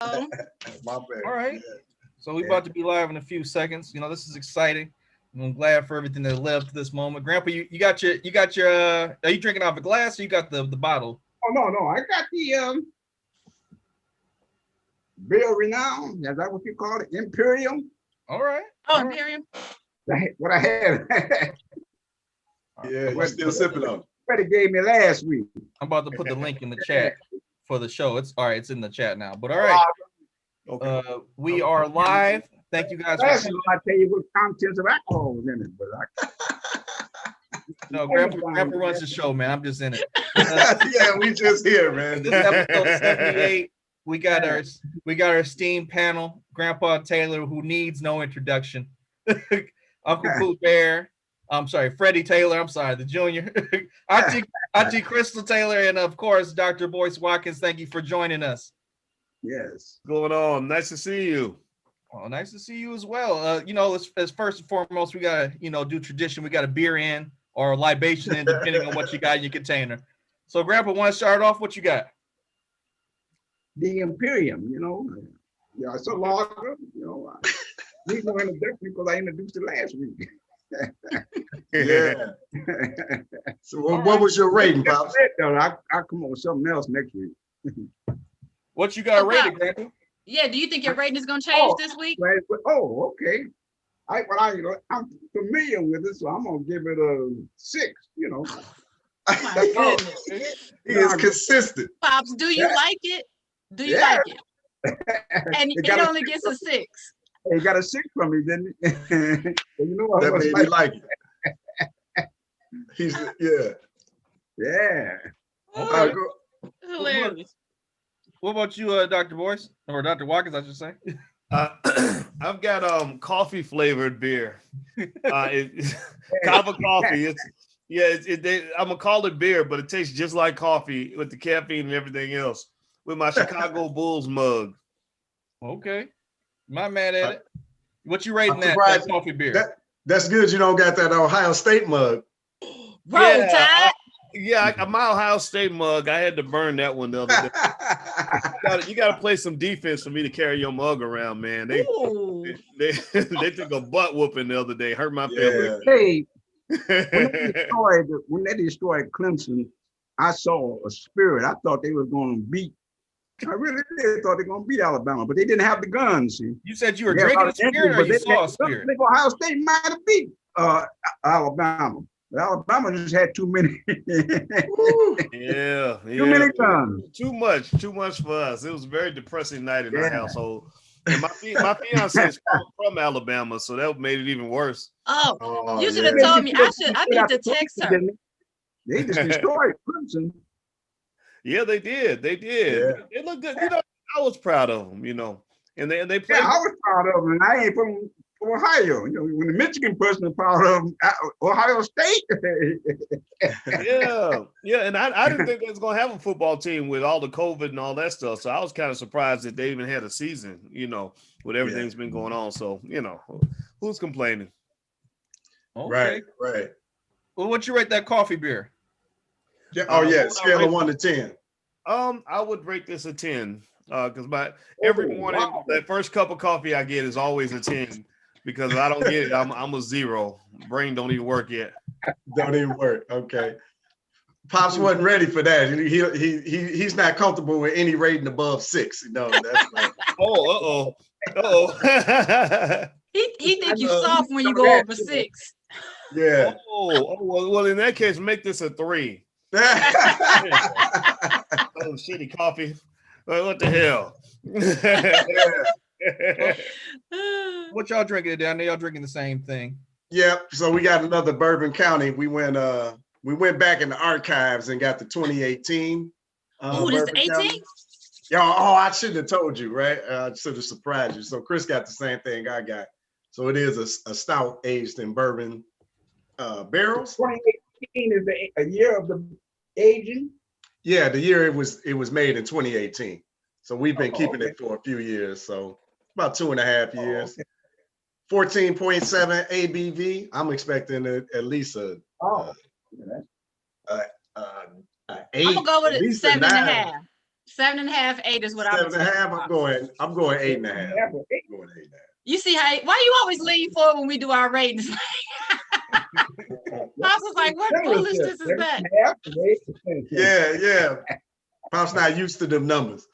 My bad. All right. Yeah. So we Yeah. about to be live in a few seconds. This is exciting. I'm glad for everything that led to this moment. Grandpa, you got your are you drinking out of a glass or you got the bottle? Oh no, I got the Bill Renown. Is that what you call it? Imperium. All right. Oh, All right. Imperium. What I had. Yeah, you what still sipping on it. Freddie gave me last week. I'm about to put the link in the chat for the show. It's all right, it's in the chat now. But all right. Okay. We are live. Thank you guys Last for one, I tell you what contents of alcohol was in it, but no Grandpa runs the show, man. I'm just in it. Yeah, we just here, man. This is episode 78. We got our esteemed panel, Grandpa Taylor, who needs no introduction. Uncle Pooh Bear. I'm sorry, Freddie Taylor. I'm sorry, the junior. Auntie Crystal Taylor, and of course, Dr. Boyce Watkins. Thank you for joining us. yes. Going on? Nice to see you. Well, nice to see you as well. As first and foremost, we gotta, do tradition. We got a beer in or a libation in, depending on what you got in your container. So, Grandpa, want to start off? What you got? The Imperium, Yeah, it's a lager, I need no introduction because I introduced it last week. Yeah. So what was your rating, Pops? I'll come up with something else next week. What you got Oh, rated, Pop. Grandpa? Yeah, do you think your rating is gonna change this week? Oh, okay. I'm familiar with it, so I'm gonna give it a 6. Oh my goodness. He is consistent. Pops, do you like it? Do you like it? And it only gets a 6. He got a 6 from me, didn't he? What That made me like it. He's Yeah. Okay. Hilarious. What about you, Dr. Boyce or Dr. Watkins? I should say. I've got coffee flavored beer. Kava coffee. I'm gonna call it beer, but it tastes just like coffee with the caffeine and everything else. With my Chicago Bulls mug. Okay, not mad at it. What you rating that coffee beer? That's good. You don't got that Ohio State mug. Roll Tide. My Ohio State mug. I had to burn that one the other day. You got to play some defense for me to carry your mug around, man. They took a butt whooping the other day. Hurt my feelings. Hey, when they destroyed Clemson, I saw a spirit. I thought they were going to beat. I really did thought they were going to beat Alabama, but they didn't have the guns. See? You said you were drinking a spirit, or you saw a spirit? I think Ohio State might have beat Alabama. Alabama just had too many. Yeah. Too many guns. Too much for us. It was a very depressing night in our household. And my fiance is from Alabama, so that made it even worse. Oh, you should have told me. I need to text her. They just destroyed Clemson. Yeah, they did. Yeah. They look good. I was proud of them, And they played. Yeah, I was proud of them, and I ain't from Ohio. When the Michigan person is proud of them, Ohio State. Yeah. And I didn't think they was gonna have a football team with all the COVID and all that stuff. So I was kind of surprised that they even had a season, with everything's been going on. So, who's complaining? Okay. Right. Well, what you rate that coffee beer? Yeah. Scale of 1 to 10. I would rate this a 10. Because every morning that first cup of coffee I get is always a 10. Because if I don't get it, I'm a 0. Brain don't even work yet. Don't even work. Okay. Pops wasn't ready for that. He's not comfortable with any rating above 6. That's like. Oh. He think you soft when you go over 6. Yeah. Well, in that case, make this a 3. Oh, shitty coffee. What the hell? What y'all drinking today? I know y'all drinking the same thing. Yeah. So we got another Bourbon County. We went back in the archives and got the 2018. Oh, this is 18? I shouldn't have told you, right? I should have surprised you. So Chris got the same thing I got. So it is a stout aged in bourbon barrels. 2018 is a year of the aging. Yeah, the year it was made in 2018. So we've been keeping it for a few years. So about 2.5 years. 14.7 ABV. I'm expecting at least a 8. I'm gonna go with it 7.5. 7.5, 8 is what I would 7.5. I'm going 8.5. I'm going 8.5. You see why you always lean forward when we do our ratings? Pops was like, what foolishness is that? Yeah. Pop's not used to them numbers.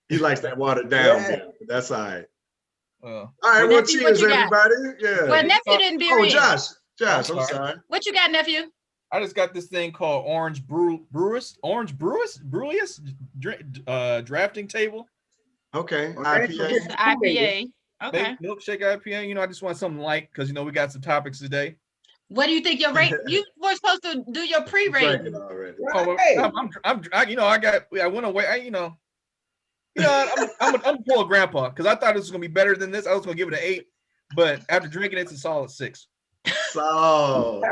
He likes that watered down bit. That's all right. All right, well, cheers, everybody. Yeah. Well, nephew didn't be in. Josh, I'm sorry. What you got, nephew? I just got this thing called Orange Brewers drafting table. Okay. IPA. It's the IPA. Okay. Milkshake IPA. You know, I just want something light because, you know, we got some topics today. What do you think your rate? You were supposed to do your pre-rating. I went away. I'm gonna pull a grandpa because I thought this was gonna be better than this. I was gonna give it an 8, but after drinking it's a solid 6. So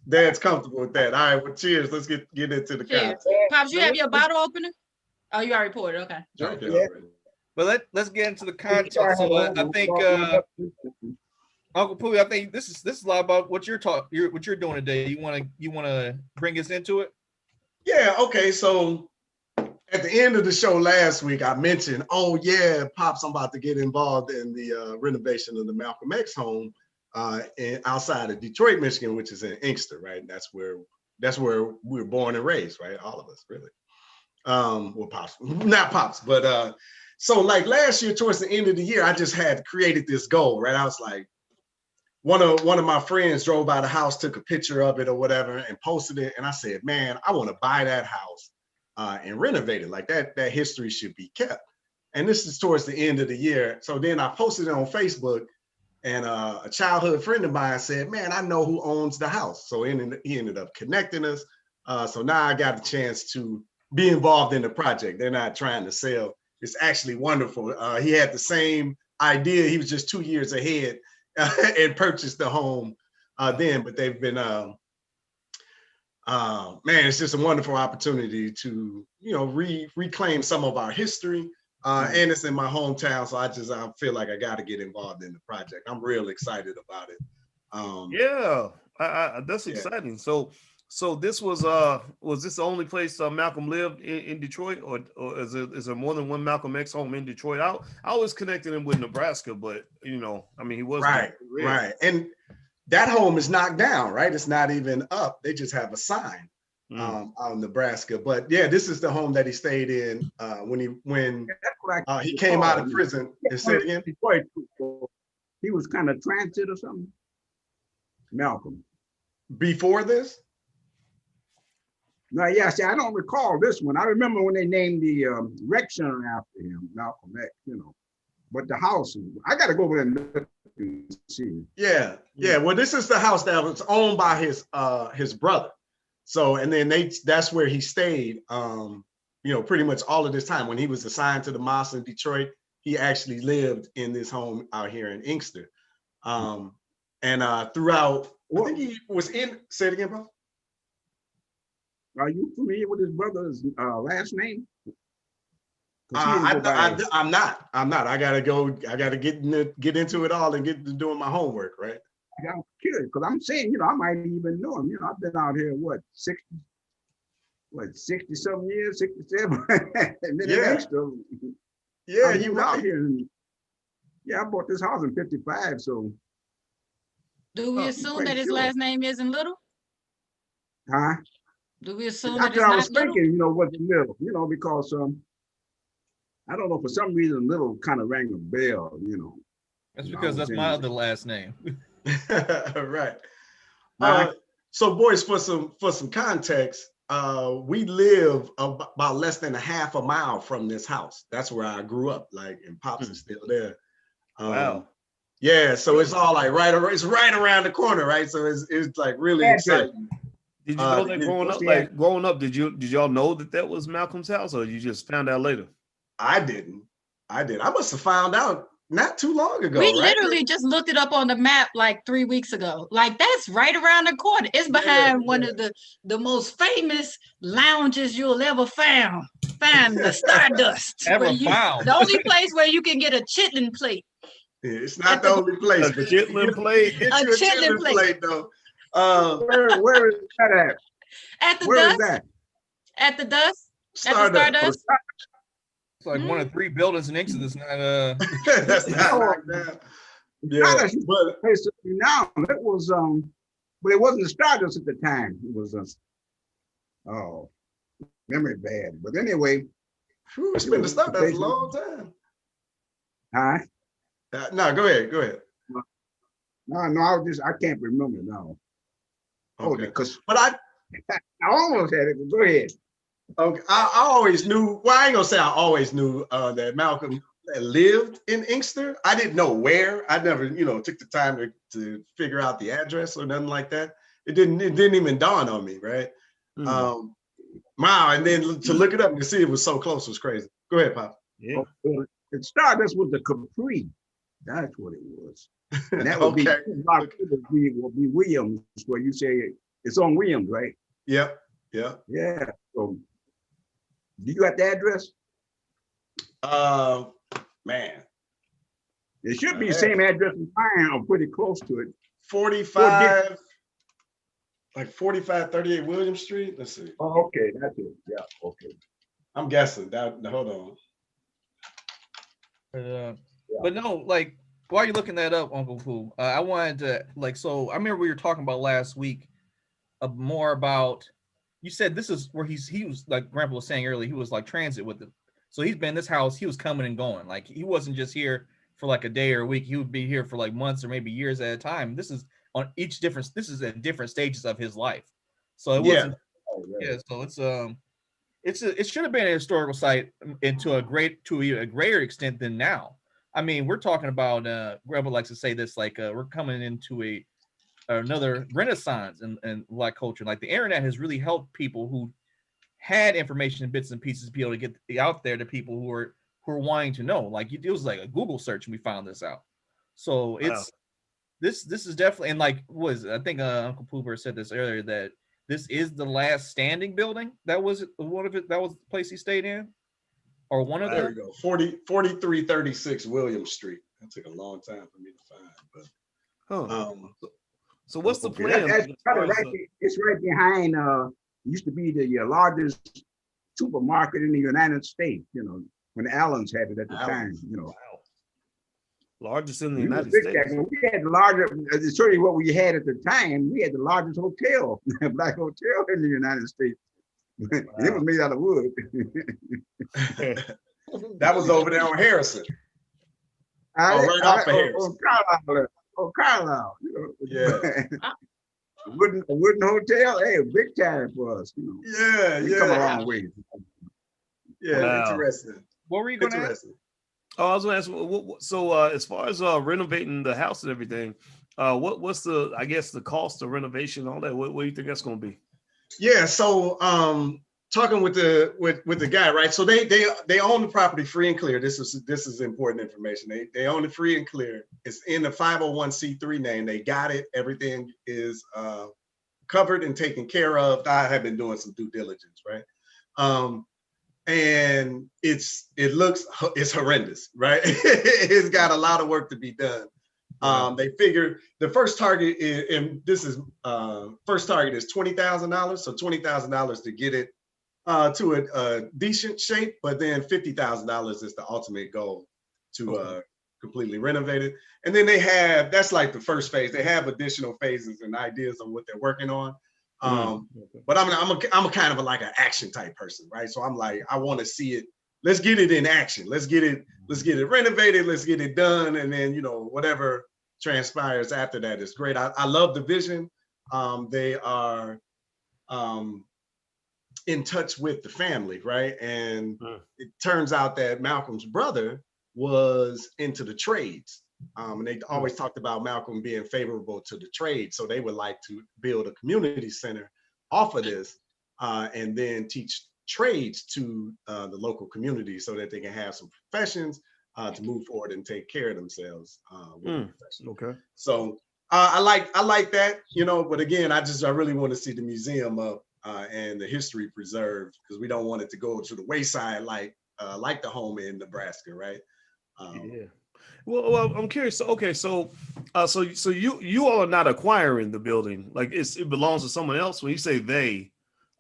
Dad's comfortable with that. All right, well, cheers. Let's get into the content. Pops, you have your bottle opener? Oh, you already poured it. Okay. But let's get into the content. So I think Uncle Pooh, I think this is a lot about what you're doing today. You wanna bring us into it? Yeah, okay. So at the end of the show last week, I mentioned, oh yeah, Pops, I'm about to get involved in the renovation of the Malcolm X home outside of Detroit, Michigan, which is in Inkster, right? That's where we were born and raised, right? All of us, really. Well, Pops, not Pops, but so like last year, towards the end of the year, I just had created this goal, right? I was like, one of my friends drove by the house, took a picture of it or whatever, and posted it, and I said, man, I want to buy that house and renovate it. Like that history should be kept. And this is towards the end of the year. So then I posted it on Facebook, and a childhood friend of mine said, man, I know who owns the house. So he ended up connecting us. So now I got a chance to be involved in the project. They're not trying to sell. It's actually wonderful. He had the same idea. He was just 2 years ahead and purchased the home then, but they've been, man, it's just a wonderful opportunity to, reclaim some of our history. And it's in my hometown, so I feel like I got to get involved in the project. I'm real excited about it. That's exciting. So this was this the only place Malcolm lived in Detroit, or is there more than one Malcolm X home in Detroit? I always connected him with Nebraska, but he was right. And that home is knocked down, right? It's not even up. They just have a sign out in Nebraska. But yeah, this is the home that he stayed in when he came out of prison. Say it again. Detroit. He was kind of transit or something. Malcolm. Before this? No, yeah, see, I don't recall this one. I remember when they named the rec center after him, Malcolm X, But the house, I got to go over there and look and see. Yeah. Well, this is the house that was owned by his brother. So, and then that's where he stayed, pretty much all of this time. When he was assigned to the mosque in Detroit, he actually lived in this home out here in Inkster. And throughout, I think he was in, say it again, bro. Are you familiar with his brother's last name? I'm not. I gotta get into it all and get to doing my homework, right? I'm curious because I'm saying, I might even know him. I've been out here 60 something years, 67. And then you out here. I bought this house in 55. So do we assume that his last name isn't Little? Huh? Do we assume that it's not Little? I was thinking, was Little, because I don't know, for some reason Little kind of rang a bell, That's because that's my other last name. Right. So boys, for some context, we live about less than a half a mile from this house. That's where I grew up, and Pops is still there. Wow. Yeah, so it's all it's right around the corner, right? So it's like really exciting. Did you know that growing up, did y'all know that was Malcolm's house, or you just found out later? I didn't. I must have found out not too long ago. We literally just looked it up on the map like 3 weeks ago. Like, that's right around the corner. It's behind one of the most famous lounges you'll ever find the Stardust. The only place where you can get a chitlin plate. Yeah, it's not the only place. A chitlin plate. A chitlin plate though. Where is that at? At the Where Dust. Is that? At the Dust. Stardust. At the Stardust. It's like one of 3 buildings in Inkster that's not That's not knocked down. Yeah, but Basically now it was but it wasn't the Stardust at the time. It was oh, memory bad. But anyway, whew, it's been the stuff. That's a long time. huh? No, go ahead. Go ahead. No, I can't remember now. Oh, Okay. because But I almost had it. But go ahead. okay, I always knew. Well, I ain't gonna say I always knew that Malcolm lived in Inkster. I didn't know where. I never, took the time to figure out the address or nothing like that. It didn't even dawn on me, right? Wow, and then to look it up and to see it was so close was crazy. Go ahead, Pop. Yeah. It started with the Capri. That's what it was. And that would Okay. would be Williams, where you say it's on Williams, right? Yep. Yeah. So, do you got the address? Man, It should be the same address as mine, or pretty close to it. 45, like 4538 William Street. Let's see. Oh, okay, that's it. Yeah, okay. I'm guessing that. Hold on. But no, like while you're looking that up, Uncle Pooh, I wanted to so I remember we were talking about last week more about, you said this is where he was, like Grandpa was saying earlier, he was like transit with it. So he's been in this house, he was coming and going. Like he wasn't just here for like a day or a week, he would be here for like months or maybe years at a time. This is at different stages of his life. So it wasn't so it should have been a historical site to a greater extent than now. I mean, we're talking about Grandpa likes to say this, like we're coming into another renaissance in Black culture. Like the internet has really helped people who had information in bits and pieces be able to get out there to people who are wanting to know. Like it was like a Google search and we found this out. So it's this is definitely, and like I think Uncle Pooper said this earlier, that this is the last standing building that was one of it, that was the place he stayed in, or one of them. There we go. 4336 William Street. That took a long time for me to find, but So what's the plan? It's right behind used to be the largest supermarket in the United States, when the Allens had it at the time, Wow. Largest in the We United was big States. back then. We had the largest, to show you what we had at the time, we had the largest hotel, Black hotel in the United States. It was made out of wood. that was over there on Harrison. Right off of Harrison. On Carlisle. Yeah. A wooden hotel, hey, big time for us. Yeah, we come a long way. Yeah, Wow. interesting. What were you going to ask? Oh, I was going to ask. So, as far as renovating the house and everything, what's the cost of renovation and all that? What do you think that's going to be? Yeah. So, talking with the guy, right? So they own the property free and clear. This is important information. They own it free and clear. It's in the 501c3 name. They got it. Everything is covered and taken care of. I have been doing some due diligence, right? And it's horrendous, right? It's got a lot of work to be done. They figure the first target is, and this is first target is $20,000. So $20,000 to get it to a decent shape, but then $50,000 is the ultimate goal to completely renovate it. And then that's like the first phase. They have additional phases and ideas on what they're working on. But I'm a kind of like an action type person, right? So I'm like, I want to see it. Let's get it in action. Let's get it renovated. Let's get it done. And then, whatever transpires after that is great. I love the vision. They are in touch with the family, right? And it turns out that Malcolm's brother was into the trades. And they always talked about Malcolm being favorable to the trade. So they would like to build a community center off of this and then teach trades to the local community so that they can have some professions to move forward and take care of themselves. Okay. So I like that, but again, I really want to see the museum up and the history preserved, because we don't want it to go to the wayside like the home in Nebraska, right? Yeah. Well, I'm curious. Okay, so you all are not acquiring the building, like it belongs to someone else. When you say they,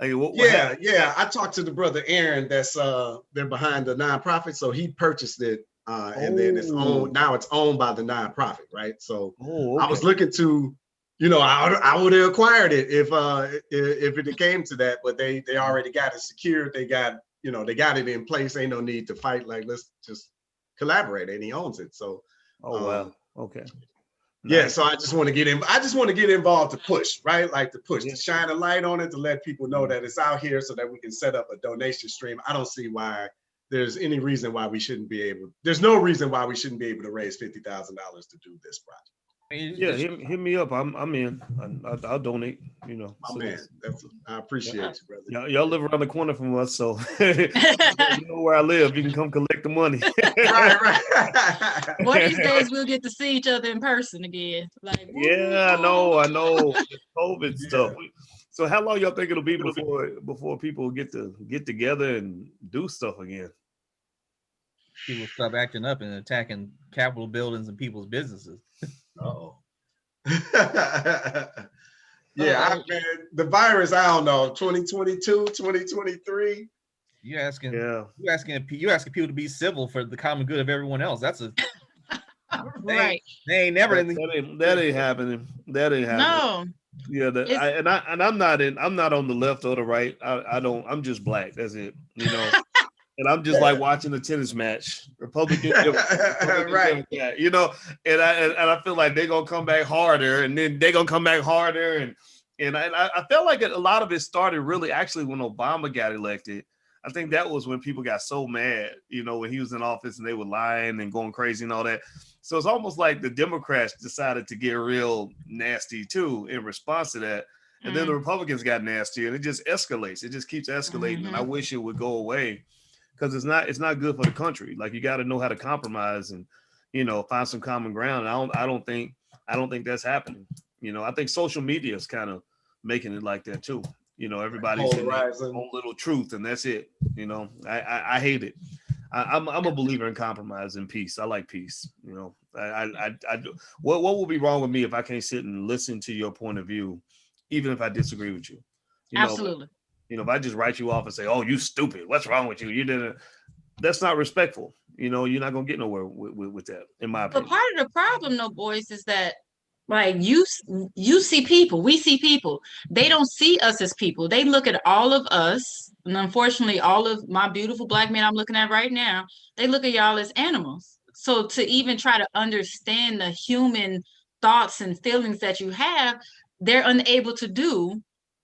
Like, what Yeah. I talked to the brother Aaron. That's they're behind the nonprofit, so he purchased it, and then it's owned. Now it's owned by the nonprofit, right? So I was looking to, I would have acquired it if it came to that, but they already got it secured. They got they got it in place. Ain't no need to fight. Like, let's just collaborate, and he owns it. So wow. Okay. Yeah, Nice. so I just want to get in. I just want to get involved to push, right? Like to push, to shine a light on it, to let people know that it's out here, so that we can set up a donation stream. I don't see why there's any reason why we shouldn't be able. There's no reason why we shouldn't be able to raise $50,000 to do this project. Yeah, hit me up. I'm in. I'll donate. My man, I appreciate you, brother. Y'all live around the corner from us, so you know where I live. You can come collect the money. Right. One of these days we'll get to see each other in person again. Like, yeah, I know. COVID stuff. So how long y'all think it'll be before people get together and do stuff again? People stop acting up and attacking Capitol buildings and people's businesses. Uh-oh. Yeah, the virus, I don't know, 2022, 2023. You asking people to be civil for the common good of everyone else. That's a right. They ain't never that ain't happening. That ain't happening. No. Yeah, I'm not on the left or the right. I'm just black. That's it. And I'm just like watching a tennis match, Republican, right? Yeah, and I feel like they're gonna come back harder, and then they're gonna come back harder, and I felt like a lot of it started really actually when Obama got elected. I think that was when people got so mad, when he was in office and they were lying and going crazy and all that. So it's almost like the Democrats decided to get real nasty too in response to that, and then the Republicans got nasty, and it just escalates. It just keeps escalating, and I wish it would go away. Because it's not good for the country. Like, you got to know how to compromise and find some common ground. I don't think that's happening. I think social media is kind of making it like that too. Everybody's in their own little truth, and that's it. I hate it. I'm a believer in compromise and peace. I like peace. I do. What will be wrong with me if I can't sit and listen to your point of view, even if I disagree with you? Absolutely. If I just write you off and say, "Oh, you stupid. What's wrong with you? You didn't." That's not respectful. You're not gonna get nowhere with that, in my opinion. But part of the problem, though, boys, is that like you see people, we see people. They don't see us as people. They look at all of us, and unfortunately, all of my beautiful black men I'm looking at right now, they look at y'all as animals. So to even try to understand the human thoughts and feelings that you have, they're unable to do.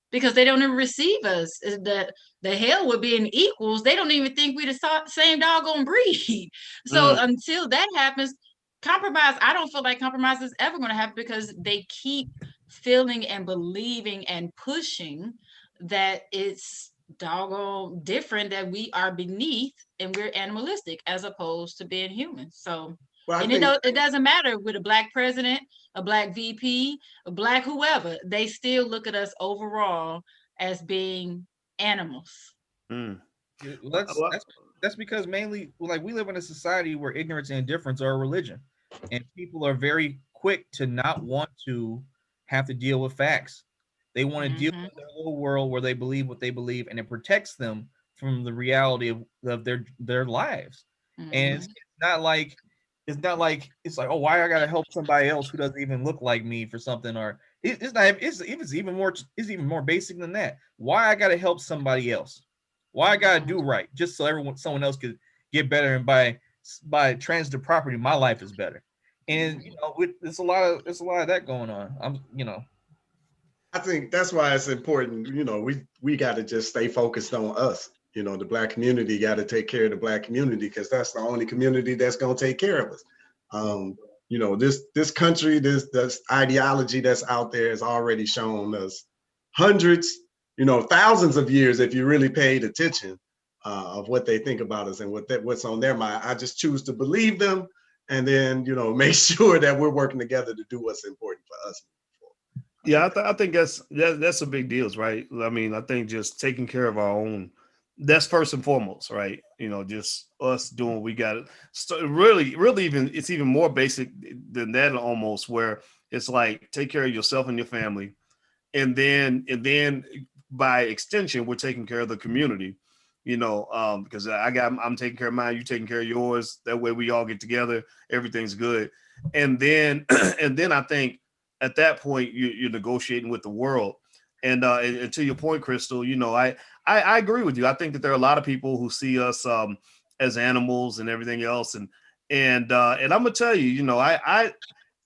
Because they don't even receive us. The hell with being equals, they don't even think we the same doggone breed. So until that happens, compromise, I don't feel like compromise is ever going to happen, because they keep feeling and believing and pushing that it's doggone different, that we are beneath and we're animalistic as opposed to being human. So it doesn't matter with a black president, a black VP, a black whoever. They still look at us overall as being animals. That's because mainly, like, we live in a society where ignorance and indifference are a religion, and people are very quick to not want to have to deal with facts. They want to deal with their little world where they believe what they believe, and it protects them from the reality of their lives. And it's not like it's like, oh, why I gotta help somebody else who doesn't even look like me for something, or it's even more basic than that. Why I gotta help somebody else? Why I gotta do right just so someone else could get better, and by transitive property, my life is better. And there's a lot of that going on. I think that's why it's important. We got to just stay focused on us. The black community got to take care of the black community, because that's the only community that's going to take care of us. This country, this ideology that's out there has already shown us hundreds, thousands of years, if you really paid attention, of what they think about us and what's on their mind. I just choose to believe them, and then make sure that we're working together to do what's important for us. Yeah, I think that's a big deal, right? I mean, I think just taking care of our own, that's first and foremost, right? Just us doing what we got. So really, even it's even more basic than that, almost, where it's like, take care of yourself and your family, and then by extension, we're taking care of the community, because I'm taking care of mine, you taking care of yours. That way we all get together, everything's good. And then, and then I think at that point you're negotiating with the world. And to your point, Crystal, I agree with you. I think that there are a lot of people who see us as animals and everything else. And I'm gonna tell you, I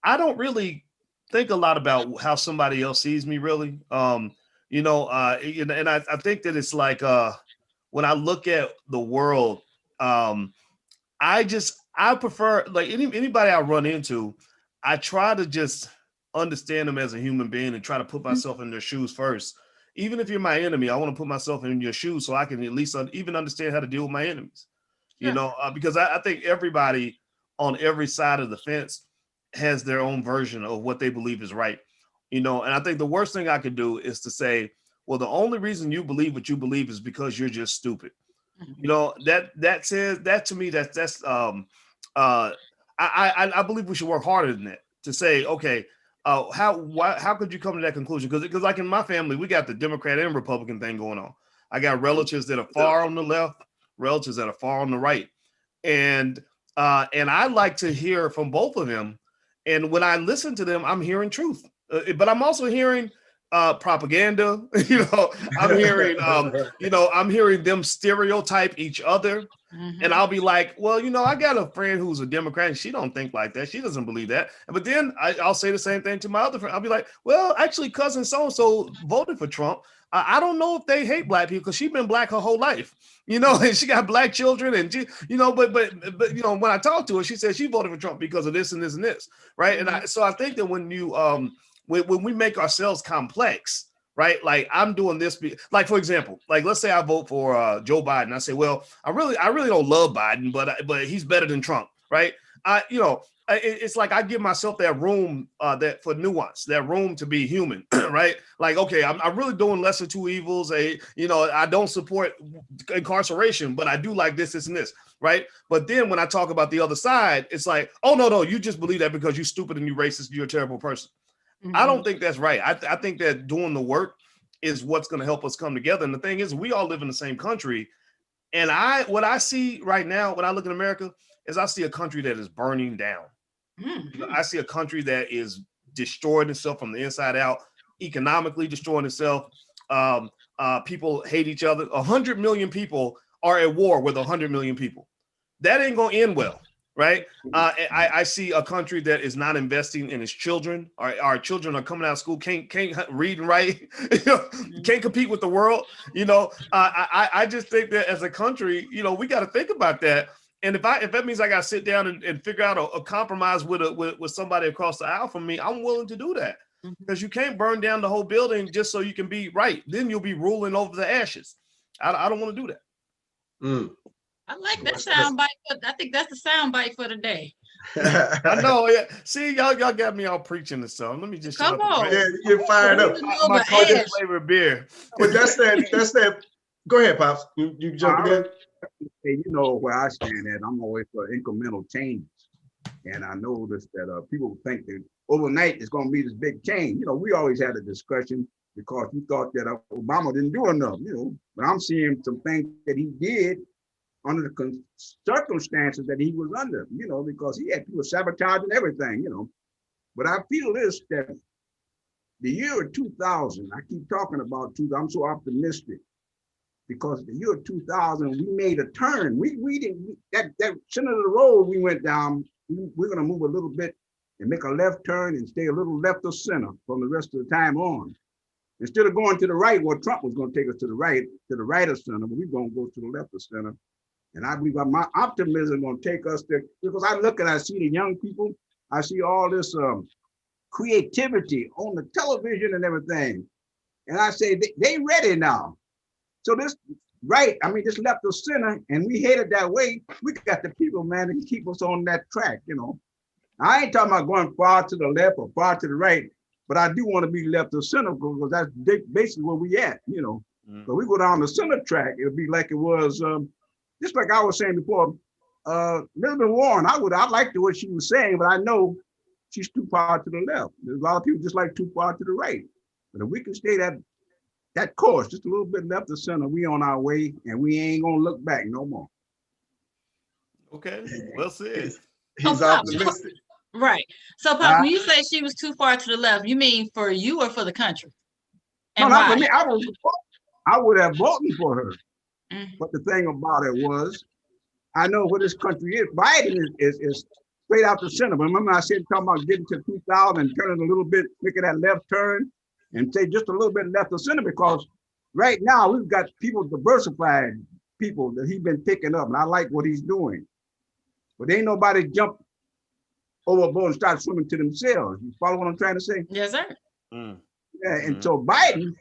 don't really think a lot about how somebody else sees me, really. And I think that it's like when I look at the world, I prefer, like, anybody I run into, I try to just understand them as a human being and try to put myself in their shoes first. Even if you're my enemy, I want to put myself in your shoes so I can at least even understand how to deal with my enemies. Because I think everybody on every side of the fence has their own version of what they believe is right. And I think the worst thing I could do is to say, well, the only reason you believe what you believe is because you're just stupid. That says, that to me, I believe we should work harder than that to say, okay, how could you come to that conclusion? Because like in my family, we got the Democrat and Republican thing going on. I got relatives that are far on the left, relatives that are far on the right. And I like to hear from both of them. And when I listen to them, I'm hearing truth, but I'm also hearing propaganda. I'm hearing, I'm hearing them stereotype each other. And I'll be like, well, I got a friend who's a Democrat and she don't think like that. She doesn't believe that. But then I'll say the same thing to my other friend. I'll be like, well, actually, cousin so-and-so voted for Trump. I don't know if they hate black people because she's been black her whole life, and she got black children. And, but when I talk to her, she says she voted for Trump because of this and this and this. Right. And so I think that when when we make ourselves complex, right? Like I'm doing this, like, for example, like, let's say I vote for Joe Biden. I say, well, I really don't love Biden, but he's better than Trump. Right. It's like I give myself that room that for nuance, that room to be human, right? Like, okay, I'm really doing lesser two evils. I don't support incarceration, but I do like this, and this, right? But then when I talk about the other side, it's like, oh, no, you just believe that because you're stupid and you're racist, you're a terrible person. I don't think that's right. I think that doing the work is what's going to help us come together. And the thing is, we all live in the same country. And what I see right now, when I look at America, is I see a country that is burning down. I see a country that is destroying itself from the inside out, economically destroying itself. People hate each other. 100 million people are at war with 100 million people. That ain't going to end well, right? I see a country that is not investing in its children. Our children are coming out of school, can't read and write, can't compete with the world. I just think that as a country, we got to think about that. And if that means I got to sit down and figure out a compromise with somebody across the aisle from me, I'm willing to do that, because you can't burn down the whole building just so you can be right. Then you'll be ruling over the ashes. I don't want to do that. I like that sound bite. I think that's the sound bite for today. I know. Yeah. See, y'all got me all preaching and stuff. Let me just come on. Yeah, you're fired up. My cousin flavored beer. But that's that. Go ahead, Pops. You jump in. Hey, where I stand at, I'm always for incremental changes. And I noticed that people think that overnight it's going to be this big change. We always had a discussion because we thought that Obama didn't do enough, but I'm seeing some things that he did under the circumstances that he was under, because he had people sabotaging everything, But I feel this, that the year 2000, I keep talking about 2000, I'm so optimistic, because the year 2000, we made a turn. We didn't, that center of the road we went down, we're going to move a little bit and make a left turn and stay a little left of center from the rest of the time on. Instead of going to the right, where Trump was going to take us to the right of center, but we're going to go to the left of center. And I believe my optimism is going to take us there, because I look and I see the young people, I see all this creativity on the television and everything. And I say, they ready now. So this left of center, and we headed that way. We got the people, man, to keep us on that track, I ain't talking about going far to the left or far to the right, but I do want to be left of center, because that's basically where we at, So we go down the center track, it'll be like it was, just like I was saying before, Elizabeth Warren, I liked what she was saying, but I know she's too far to the left. There's a lot of people just like too far to the right. But if we can stay that that course, just a little bit left of center. We on our way, and we ain't gonna look back no more. Okay, well said. He's Pops, optimistic. right. So, Pops, when you say she was too far to the left, you mean for you or for the country? No, And not for why? me. I would have voted for her. Mm. But the thing about it was, I know what this country is. Biden is straight out the center. But remember, I said talking about getting to 2000 and turning a little bit, making that left turn, and say just a little bit left of center, because right now we've got people, diversified people that he's been picking up, and I like what he's doing. But ain't nobody jump overboard and start swimming to themselves. You follow what I'm trying to say? Yes, sir. Mm. Yeah, and so Biden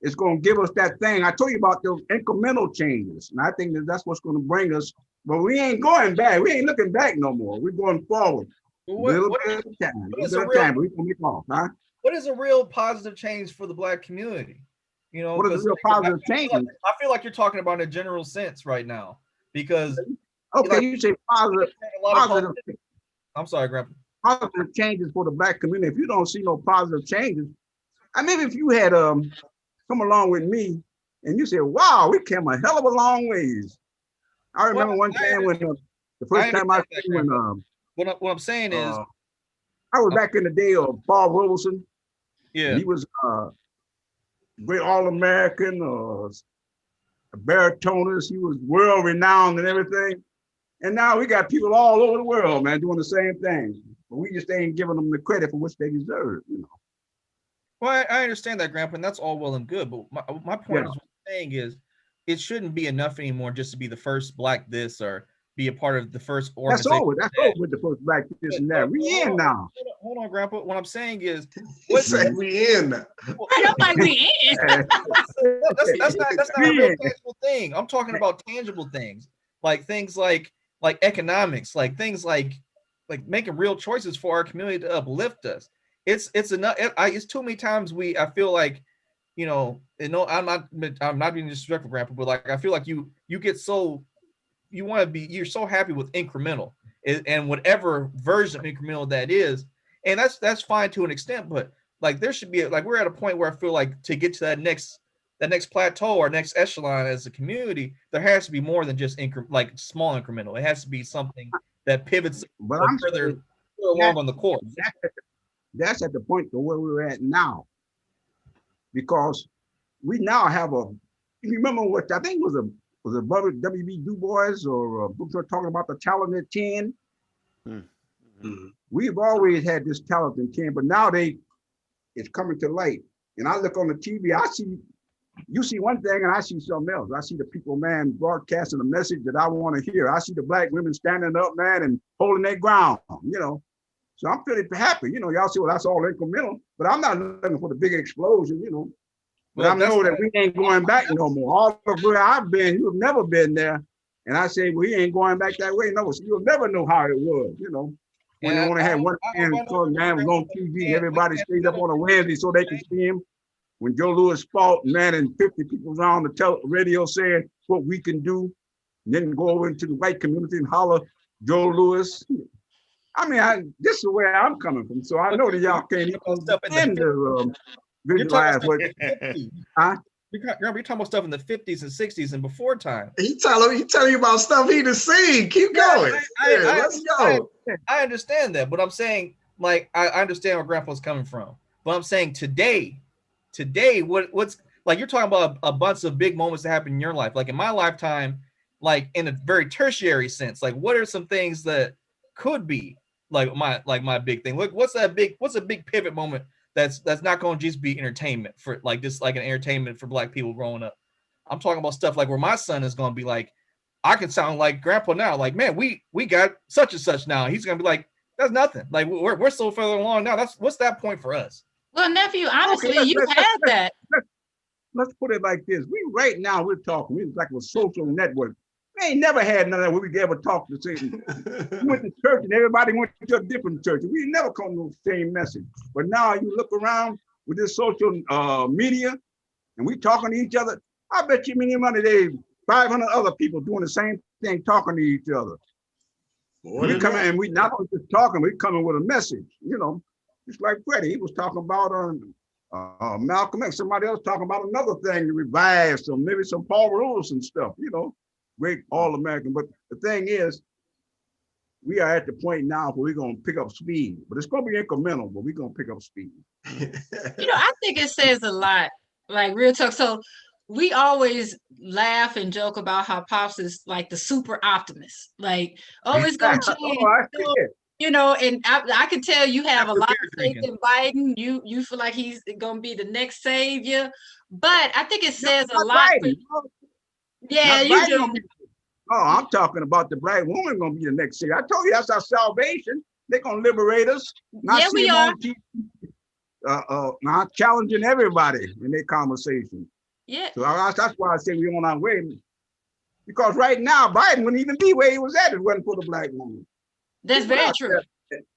is going to give us that thing. I told you about those incremental changes, and I think that's what's going to bring us. But we ain't going back. We ain't looking back no more. We're going forward. What, Little what, bit of time. what Little is bit a of real time. But we're going to make off, huh? what is a real positive change for the Black community? You know, What is a 'cause real positive change? I feel like you're talking about in a general sense right now, because Okay, like, you say positive, a lot of positive, I'm sorry, Grandpa. positive changes for the Black community. If you don't see no positive changes, I mean, if you had come along with me and you said, "Wow, we came a hell of a long ways." I remember one time when the first time I seen when what I'm saying is, I was back in the day of Paul Robeson. yeah, He was great All-American, a baritonist. He was world renowned and everything. And now we got people all over the world, man, doing the same thing. But we just ain't giving them the credit for which they deserve, you know. well, I understand that, Grandpa, and that's all well and good. But my point is, what I'm saying is, it shouldn't be enough anymore just to be the first Black this or be a part of the first organization. That's over with the first Black this and that. We in now. Hold on, Grandpa. What I'm saying is, What say we in? Right, I'm like, we in. that's not a real tangible thing. I'm talking about tangible things, like things like economics, like things like making real choices for our community to uplift us. It's enough. It's too many times I feel like, you know, I'm not being disrespectful, Grandpa, but like I feel like you get so, you're so happy with incremental and whatever version of incremental that is, and that's fine to an extent, but like there should be we're at a point where I feel like to get to that next plateau or next echelon as a community, there has to be more than just small incremental. It has to be something that pivots further along on the course. That's at the point to where we're at now, because we now have you remember what I think was a W.B. Du Bois or books were talking about the talented 10. Mm-hmm. We've always had this talented 10, but now it's coming to light. And I look on the TV, you see one thing and I see something else. I see the people, man, broadcasting a message that I want to hear. I see the Black women standing up, man, and holding their ground, you know. So I'm feeling happy. You know, y'all see, well, that's all incremental, but I'm not looking for the big explosion, you know. But I know that we ain't going back no more. All of where I've been, you've never been there. And I say, we ain't going back that way. No, so you'll never know how it was, you know. When they only had one man was on TV and everybody stayed up on a Wednesday so they could see him. When Joe Louis fought, man, and 50 people was on the radio saying what we can do, and then go over into the white community and holler Joe Louis. I mean, this is where I'm coming from, so I know that y'all can't even visualize what. You're talking about stuff in the 50s and 60s and before time. He telling you about stuff he done seen. Keep going. Let's go. I understand that, but I'm saying, like, I understand where Grandpa's coming from. But I'm saying today, what's like, you're talking about a bunch of big moments that happen in your life. Like in my lifetime, like in a very tertiary sense, like what are some things that could be like my big thing? Like what's a big pivot moment that's not going to just be entertainment for like just like an entertainment for Black people growing up. I'm talking about stuff like where my son is going to be like, I can sound like Grandpa now. Like, man, we got such and such now. He's going to be like, that's nothing. Like we're so further along now. What's that point for us? Well, nephew, honestly, you had that. Let's put it like this. Right now we're talking. We're like a social network. We ain't never had none of that where we could ever talk the same. We went to church and everybody went to a different church. We never come to the same message. But now you look around with this social media and we talking to each other. I bet you many money they 500 other people doing the same thing, talking to each other. We come in and we not just talking, we coming with a message, you know. Just like Freddie, he was talking about Malcolm X, somebody else talking about another thing to revive some, maybe some Paul Rose and stuff, great all-American. But the thing is, we are at the point now where we're going to pick up speed, but it's going to be incremental, but we're going to pick up speed. I think it says a lot, like real talk. So we always laugh and joke about how Pops is like the super optimist, like, oh, it's going to change. I see it. And I can tell you have a After lot beer of faith drinking. in Biden. You feel like he's going to be the next savior, but I think it says a Not lot. Biden. Yeah, Not you Biden do. gonna be- Oh, I'm talking about the black woman going to be the next savior. I told you that's our salvation. They're going to liberate us. Not Yeah, see we them are. on TV. Not challenging everybody in their conversation. Yeah, So that's why I say we're on our way. Because right now, Biden wouldn't even be where he was at if it wasn't for the black woman. that's very true.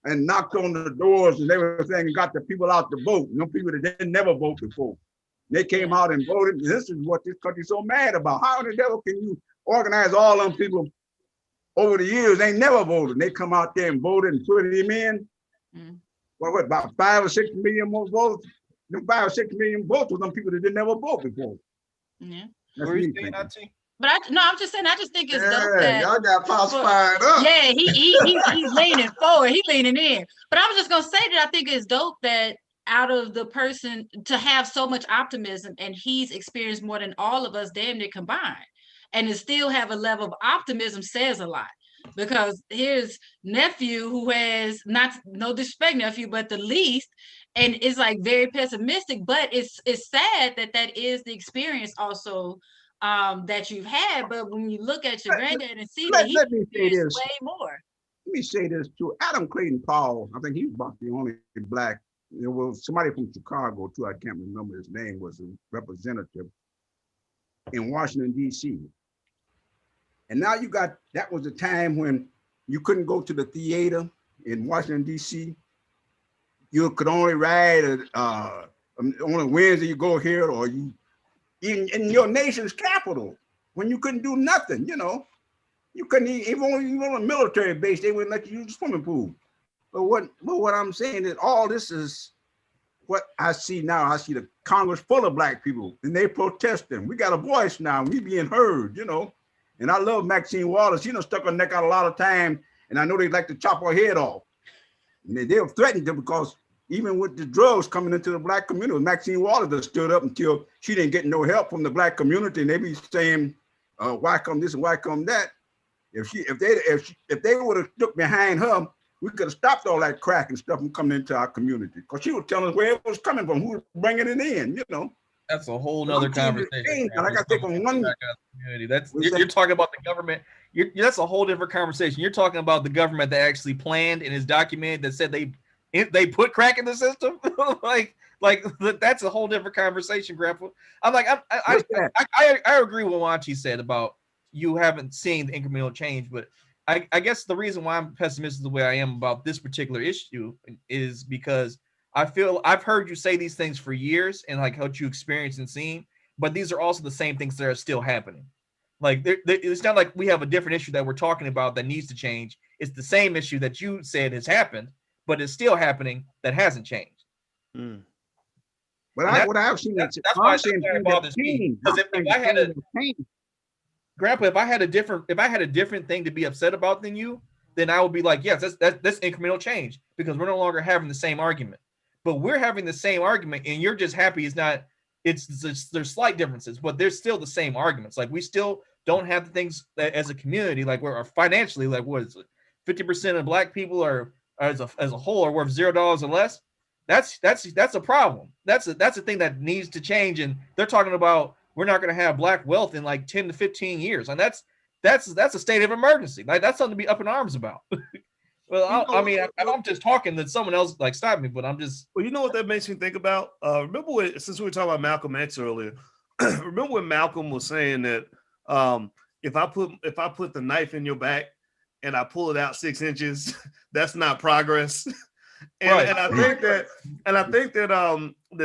And knocked on the doors and everything and got the people out to vote. People that didn't never vote before. They came out and voted. This is what this country's so mad about. How in the devil can you organize all them people over the years? They never voted. They come out there and voted and put him in. What, about 5 or 6 million more votes? Them 5 or 6 million votes were them people that didn't never vote before. Yeah. That's Where me you saying thinking. that to? But I'm just saying, I just think it's dope Yeah, that y'all got Pops fired up. yeah, he's leaning forward, he's leaning in. But I was just gonna say that I think it's dope that out of the person to have so much optimism, and he's experienced more than all of us damn near combined, and to still have a level of optimism says a lot. Because his nephew, who has no disrespect nephew, but the least, and is like very pessimistic. But it's sad that is the experience also that you've had. But when you look at your granddad and see that he Let me say experienced this. way more. Let me say this too. Adam Clayton Powell, I think he was about the only black. There was somebody from Chicago too. I can't remember his name. Was a representative in Washington D.C. And now that was a time when you couldn't go to the theater in Washington D.C. You could only ride on Wednesday. You go here, or you in your nation's capital when you couldn't do nothing. You couldn't even on a military base. They wouldn't let you use the swimming pool. But what I'm saying is all this is what I see now. I see the Congress full of black people, and they protesting. We got a voice now. We being heard. And I love Maxine Waters. She done stuck her neck out a lot of time, and I know they'd like to chop her head off. And they have threatened her because even with the drugs coming into the black community, Maxine Waters has stood up until she didn't get no help from the black community, and they be saying, "Why come this and why come that?" If they would have stuck behind her, we could have stopped all that crack and stuff from coming into our community. Because she was telling us where it was coming from, who was bringing it in. That's a whole nother conversation. Like I said, from one community. You're talking about the government. That's a whole different conversation. You're talking about the government that actually planned and is documented that said they put crack in the system. like that's a whole different conversation, Grandpa. I'm like I agree with what Wanchi said about you haven't seen the incremental change, but I guess the reason why I'm pessimistic the way I am about this particular issue is because I feel I've heard you say these things for years and like what you experienced and seen, but these are also the same things that are still happening. Like it's not like we have a different issue that we're talking about that needs to change. It's the same issue that you said has happened, but it's still happening that hasn't changed. Mm. But what I've seen, that's why it bothers me. Because if I had Grandpa, if I had a different thing to be upset about than you, then I would be like, yes, that's incremental change because we're no longer having the same argument. But we're having the same argument, and you're just happy there's slight differences, but there's still the same arguments. Like we still don't have the things that, as a community, like we're financially, like what is it? 50% of black people are as a whole are worth $0 or less. That's a problem. That's a thing that needs to change. And they're talking about we're not going to have black wealth in like 10 to 15 years. And that's a state of emergency. Like that's something to be up in arms about. Well, I'm just talking that someone else like stop me, but I'm just. Well, you know what that makes me think about? Remember since we were talking about Malcolm X earlier, remember when Malcolm was saying that if I put the knife in your back and I pull it out 6 inches, that's not progress. And I think that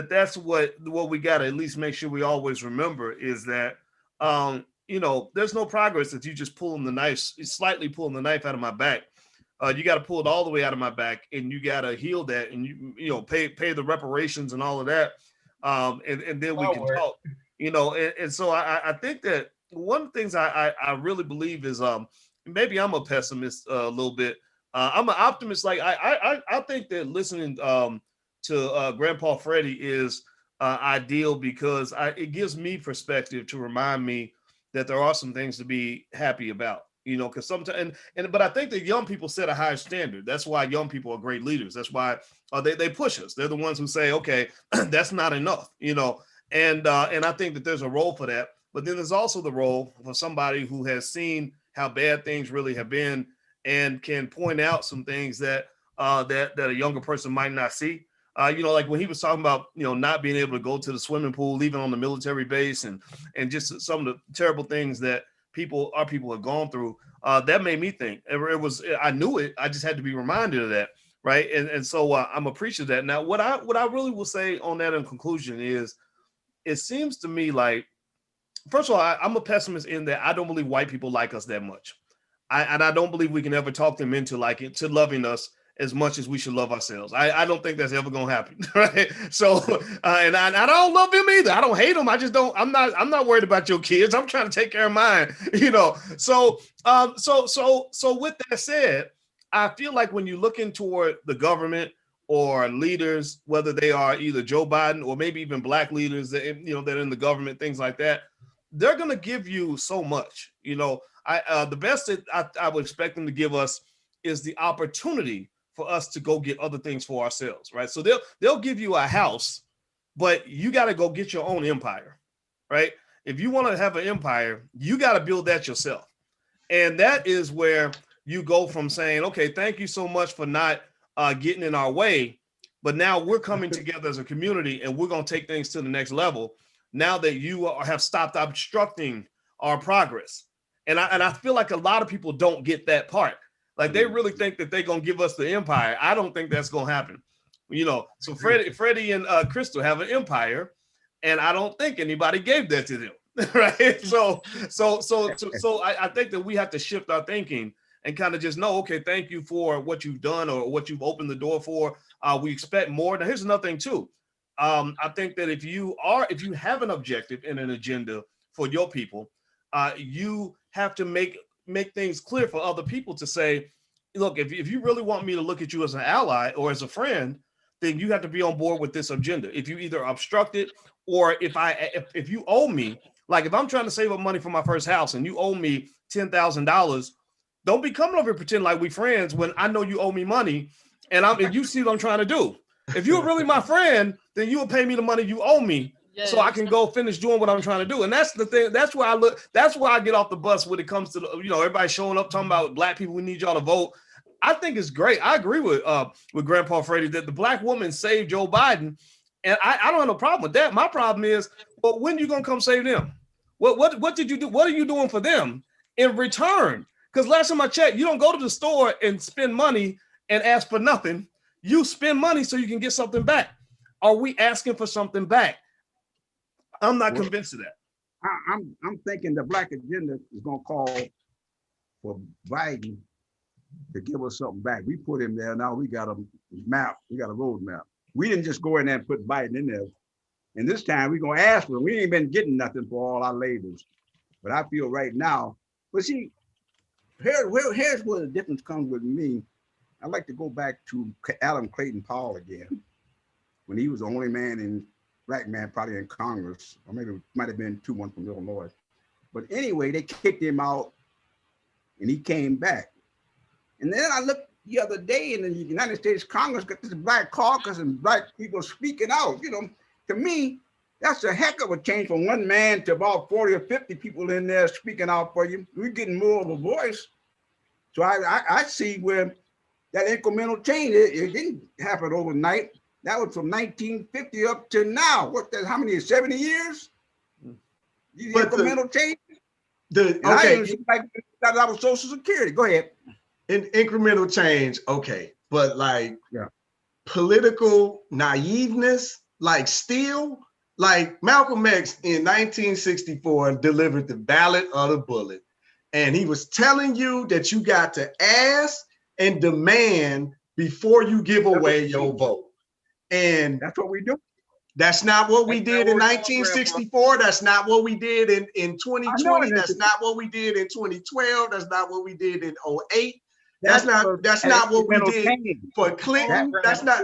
that's what we got to at least make sure we always remember is that there's no progress if you just slightly pulling the knife out of my back. You got to pull it all the way out of my back, and you got to heal that, and you pay the reparations and all of that. and then we That'll can work. talk. And so I think that one of the things I really believe is maybe I'm a pessimist a little bit. I'm an optimist. Like I think that listening to Grandpa Freddie is ideal because it gives me perspective to remind me that there are some things to be happy about. Because sometimes, but I think that young people set a higher standard. That's why young people are great leaders. That's why they push us. They're the ones who say, okay, that's not enough, and I think that there's a role for that. But then there's also the role for somebody who has seen how bad things really have been and can point out some things that that a younger person might not see. Like when he was talking about, not being able to go to the swimming pool, leaving on the military base, and just some of the terrible things that our people have gone through. That made me think. I knew it. I just had to be reminded of that, right? And so I'm appreciative of that. Now, what I really will say on that in conclusion is, it seems to me like, first of all, I'm a pessimist in that I don't believe white people like us that much. I don't believe we can ever talk them into loving us as much as we should love ourselves. I don't think that's ever gonna happen, right? So, and I don't love them either. I don't hate them. I just don't. I'm not worried about your kids. I'm trying to take care of mine. So with that said, I feel like when you're looking toward the government or leaders, whether they are either Joe Biden or maybe even black leaders that that are in the government, things like that, they're gonna give you so much. The best that I would expect them to give us is the opportunity for us to go get other things for ourselves, right? So they'll give you a house, but you got to go get your own empire, right? If you want to have an empire, you got to build that yourself. And that is where you go from saying, okay, thank you so much for not getting in our way, but now we're coming together as a community and we're going to take things to the next level now that you have stopped obstructing our progress. And I feel like a lot of people don't get that part. Like they really think that they're gonna give us the empire. I don't think that's gonna happen. So Freddie and Crystal have an empire, and I don't think anybody gave that to them. Right. So I think that we have to shift our thinking and kind of just know, okay, thank you for what you've done or what you've opened the door for. We expect more. Now, here's another thing too. I think that if you have an objective and an agenda for your people, you have to make things clear for other people to say, look, if you really want me to look at you as an ally or as a friend, then you have to be on board with this agenda. If you either obstruct it or if you owe me, like if I'm trying to save up money for my first house and you owe me $10,000, don't be coming over and pretend like we friends when I know you owe me money and you see what I'm trying to do. If you're really my friend, then you will pay me the money you owe me. Yes. So I can go finish doing what I'm trying to do. And that's the thing. That's where that's why I get off the bus when it comes to everybody showing up talking about black people, we need y'all to vote. I think it's great. I agree with Grandpa Freddie that the black woman saved Joe Biden. And I don't have no problem with that. My problem is, well, when are you gonna come save them? What did you do? What are you doing for them in return? Because last time I checked, you don't go to the store and spend money and ask for nothing. You spend money so you can get something back. Are we asking for something back? I'm not convinced of that. I'm thinking the black agenda is going to call for Biden to give us something back. We put him there. Now we got a map. We got a road map. We didn't just go in there and put Biden in there. And this time we're going to ask for him. We ain't been getting nothing for all our labors. But I feel right now, but see, here's where the difference comes with me. I like to go back to Adam Clayton Powell again, when he was the only black man probably in Congress, or maybe it might have been one from Illinois. But anyway, they kicked him out and he came back. And then I looked the other day in the United States Congress, got this black caucus and black people speaking out. To me, that's a heck of a change from one man to about 40 or 50 people in there speaking out for you. We're getting more of a voice. So I see where that incremental change, it didn't happen overnight. That was from 1950 up to now. How many years? 70 years? The incremental change? That was Social Security. Go ahead. In incremental change, okay. But political naiveness, still, Malcolm X in 1964 delivered the ballot of the bullet. And he was telling you that you got to ask and demand before you give away your vote. And that's what we do. That's not what we That's did not in what we're doing, 1964. That's not what we did in 2020. that That's you- not what we did in 2012. That's not what we did in 08. That's not what we did for Clinton. That's not.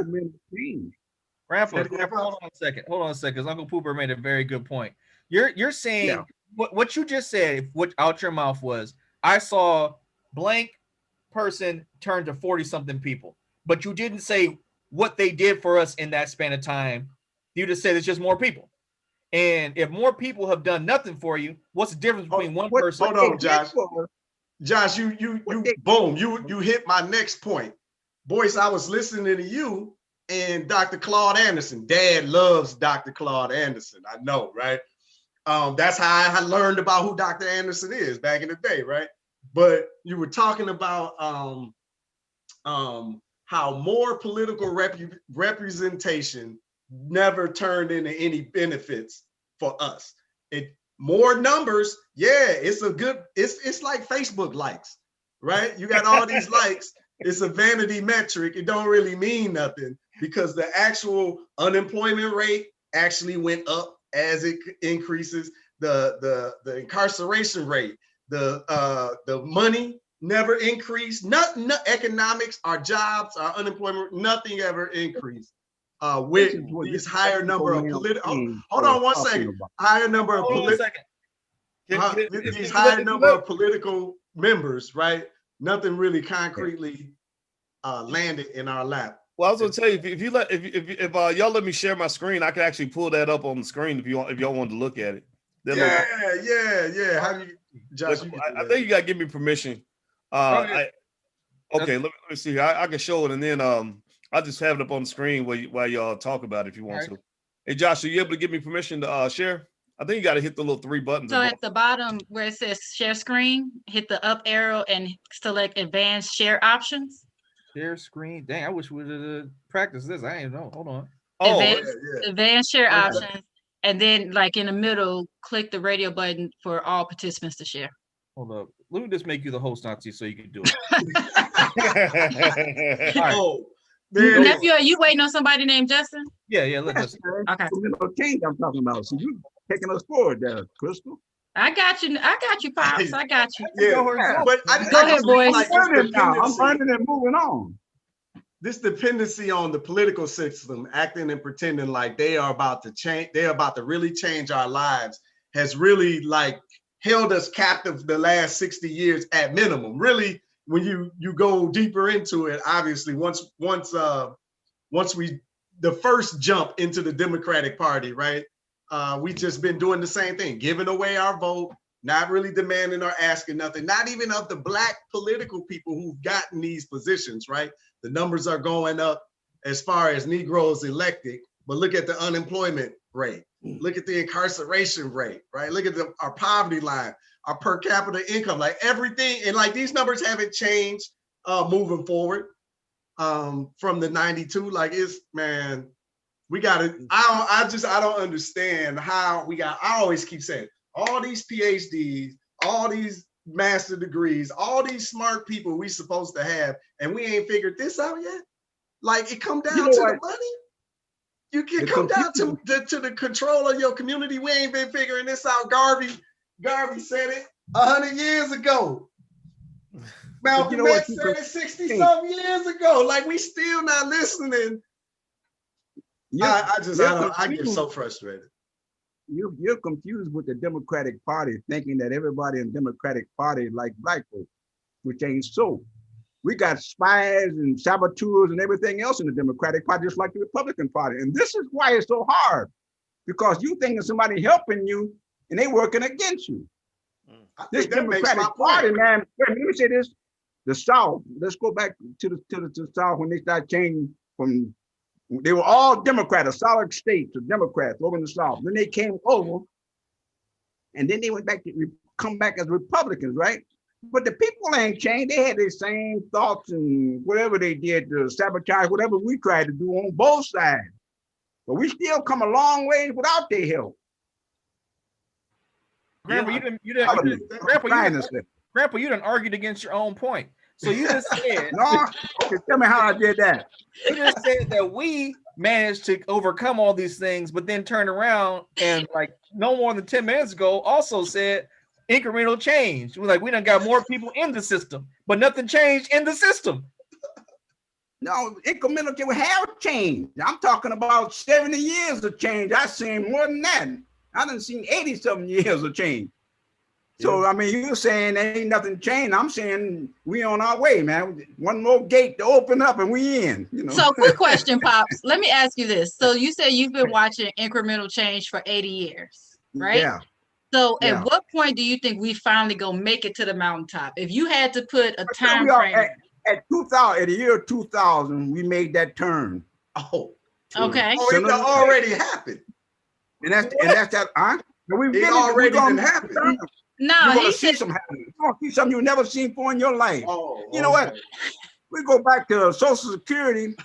Grandpa, Say it again, hold on a second. Hold on a second, because Uncle Pooper made a very good point. You're saying Yeah. what you just said, what out your mouth was, I saw blank person turn to 40-something people, but you didn't say what they did for us in that span of time. You just said it's just more people. And if more people have done nothing for you, what's the difference between one person? Hold on, Josh. Josh, you boom, you hit my next point. Boyce, I was listening to you and Dr. Claude Anderson. Dad loves Dr. Claude Anderson. I know, right? That's how I learned about who Dr. Anderson is back in the day, right? But you were talking about how more political representation never turned into any benefits for us. More numbers, yeah, it's like Facebook likes, right? You got all these likes, it's a vanity metric. It don't really mean nothing because the actual unemployment rate actually went up as it increases. The incarceration rate, the money never increased. Nothing, economics, our jobs, our unemployment, nothing ever increased. With these higher number of political, hold on one second. Higher number of these higher number of political members, right? Nothing really concretely landed in our lap. Well, I was gonna tell you if y'all let me share my screen, I can actually pull that up on the screen if y'all wanted to look at it. Yeah. How do you, Josh? I think you gotta give me permission. Okay, let me see here. I can show it, and then I'll just have it up on the screen while y'all talk about it if you want to. Hey, Josh, are you able to give me permission to share? I think you got to hit the little three buttons. So at the bottom where it says share screen, hit the up arrow and select advanced share options. Share screen. Dang, I wish we would practice this. I ain't know. Hold on. Advanced share options. And then like in the middle, click the radio button for all participants to share. Hold up. Let me just make you the host, Nazi, so you can do it. Nephew, are you waiting on somebody named Justin? Yeah, let's just. Okay. Change I'm talking about. So you taking us forward there, Crystal. I got you, Pops. I got you. Yeah, but go ahead, boys. I'm learning and moving on. This dependency on the political system acting and pretending like they are about to change, they're about to really change our lives, has really like held us captive the last 60 years at minimum. Really, when you go deeper into it, obviously once we the first jump into the Democratic Party, right? We just been doing the same thing, giving away our vote, not really demanding or asking nothing, not even of the Black political people who've gotten these positions, right? The numbers are going up as far as Negroes elected, but look at the unemployment rate. Look at the incarceration rate, right? Look at our poverty line, our per capita income, like everything. And like these numbers haven't changed moving forward from the 92. Like man, we got to, I don't understand how I always keep saying all these PhDs, all these master degrees, all these smart people we supposed to have, and we ain't figured this out yet. Like it come down to the money. You can come down to the control of your community. We ain't been figuring this out. Garvey said it 100 years ago. Malcolm X said it 60-some years ago. Like we still not listening. I get so frustrated. You're confused with the Democratic Party, thinking that everybody in the Democratic Party like Black folks, which ain't so. We got spies and saboteurs and everything else in the Democratic Party, just like the Republican Party. And this is why it's so hard, because you think of somebody helping you and they working against you. This Democratic Party, man, let me say this, the South, let's go back to the South when they started changing from, they were all Democrats, solid states of Democrats over in the South. Then they came over and then they went back to come back as Republicans, right? But the people ain't changed. They had the same thoughts and whatever they did to sabotage whatever we tried to do on both sides. But we still come a long way without their help. Grandpa, you done argued against your own point. So you just said no, okay, tell me how I did that. You just said that we managed to overcome all these things, but then turned around and like no more than 10 minutes ago also said incremental change. We're like, we done got more people in the system, but nothing changed in the system. No, incremental can have change. I'm talking about 70 years of change. I've seen more than that. I done seen 80-something years of change. So, Yeah. I mean, you're saying ain't nothing changed. I'm saying we on our way, man. One more gate to open up and we in, you know. So quick question, Pops. Let me ask you this. So you said you've been watching incremental change for 80 years, right? Yeah. So Yeah. at what point do you think we finally go make it to the mountaintop? If you had to put a time We are frame. at 2000, at the year 2000, we made that turn. Oh, Okay. oh, it already happened. And that's that, huh? It already done happened. No, You're gonna he see said, some happening. You're gonna see something you've never seen before in your life. Oh, You know what? okay. We go back to Social Security.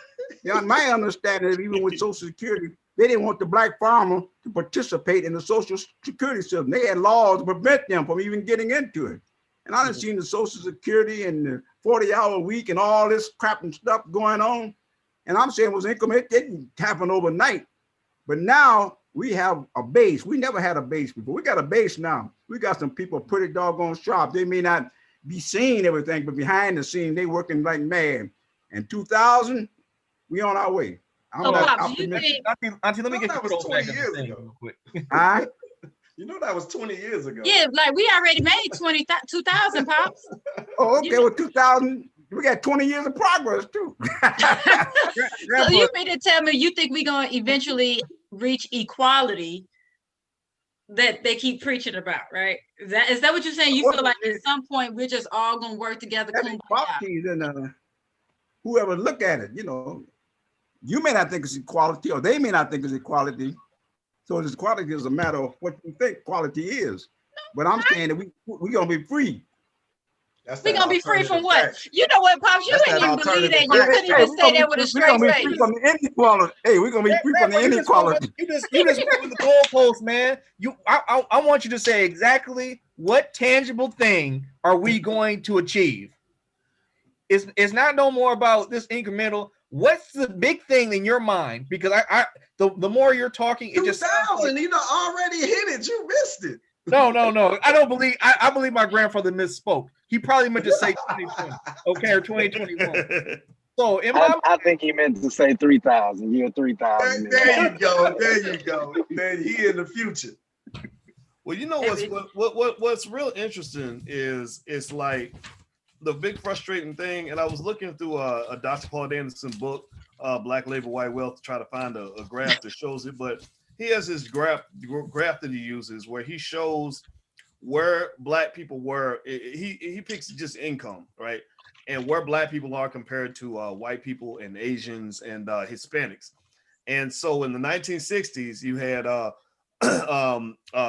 You know, my understanding is even with Social Security, they didn't want the black farmer to participate in the Social Security system. They had laws to prevent them from even getting into it. And I done seen the Social Security and the 40-hour week and all this crap and stuff going on. And I'm saying it was increment. It didn't happen overnight. But now we have a base. We never had a base before. We got a base now. We got some people pretty doggone sharp. They may not be seeing everything, but behind the scene, they working like mad. And 2000, we on our way. I'm So, not Pops, you optimistic. think, Auntie, let me No, get that you was thrown back 20 on years the thing ago. real quick. Huh? You know that was 20 years ago. yeah, like we already made 2000, Pops. Oh, okay. Well, 2000, we got 20 years of progress too. So you mean to tell me you think we're going to eventually reach equality that they keep preaching about, right? Is that what you're saying? You feel like at some point we're just all going to work together? That equality is in whoever look at it, you know, you may not think it's equality or they may not think it's equality. So this equality is a matter of what you think quality is. But I'm saying that we're going to be free. We're going to be free from what? You know what, Pops? You That's ain't that even believe alternative that. You fact. couldn't even say that with a We're going straight to be face. free from the inequality. Hey, we're going to be free from the inequality. You just moving the goalpost, man. I want you to say exactly what tangible thing are we going to achieve. It's not no more about this incremental. What's the big thing in your mind? Because the more you're talking, it just 2000, you know, already hit it. You missed it. No. I don't believe. I believe my grandfather misspoke. He probably meant to say 2020, okay, or 2021. So I think he meant to say 3000. Year 3000. There you go. There you go. Then he in the future. Well, you know what's real interesting is it's like the big frustrating thing, and I was looking through a Dr. Paul Anderson book, Black Labor, White Wealth, to try to find a graph that shows it, but he has this graph that he uses where he shows where Black people were. He picks just income, right? And where Black people are compared to white people and Asians and Hispanics. And so in the 1960s, you had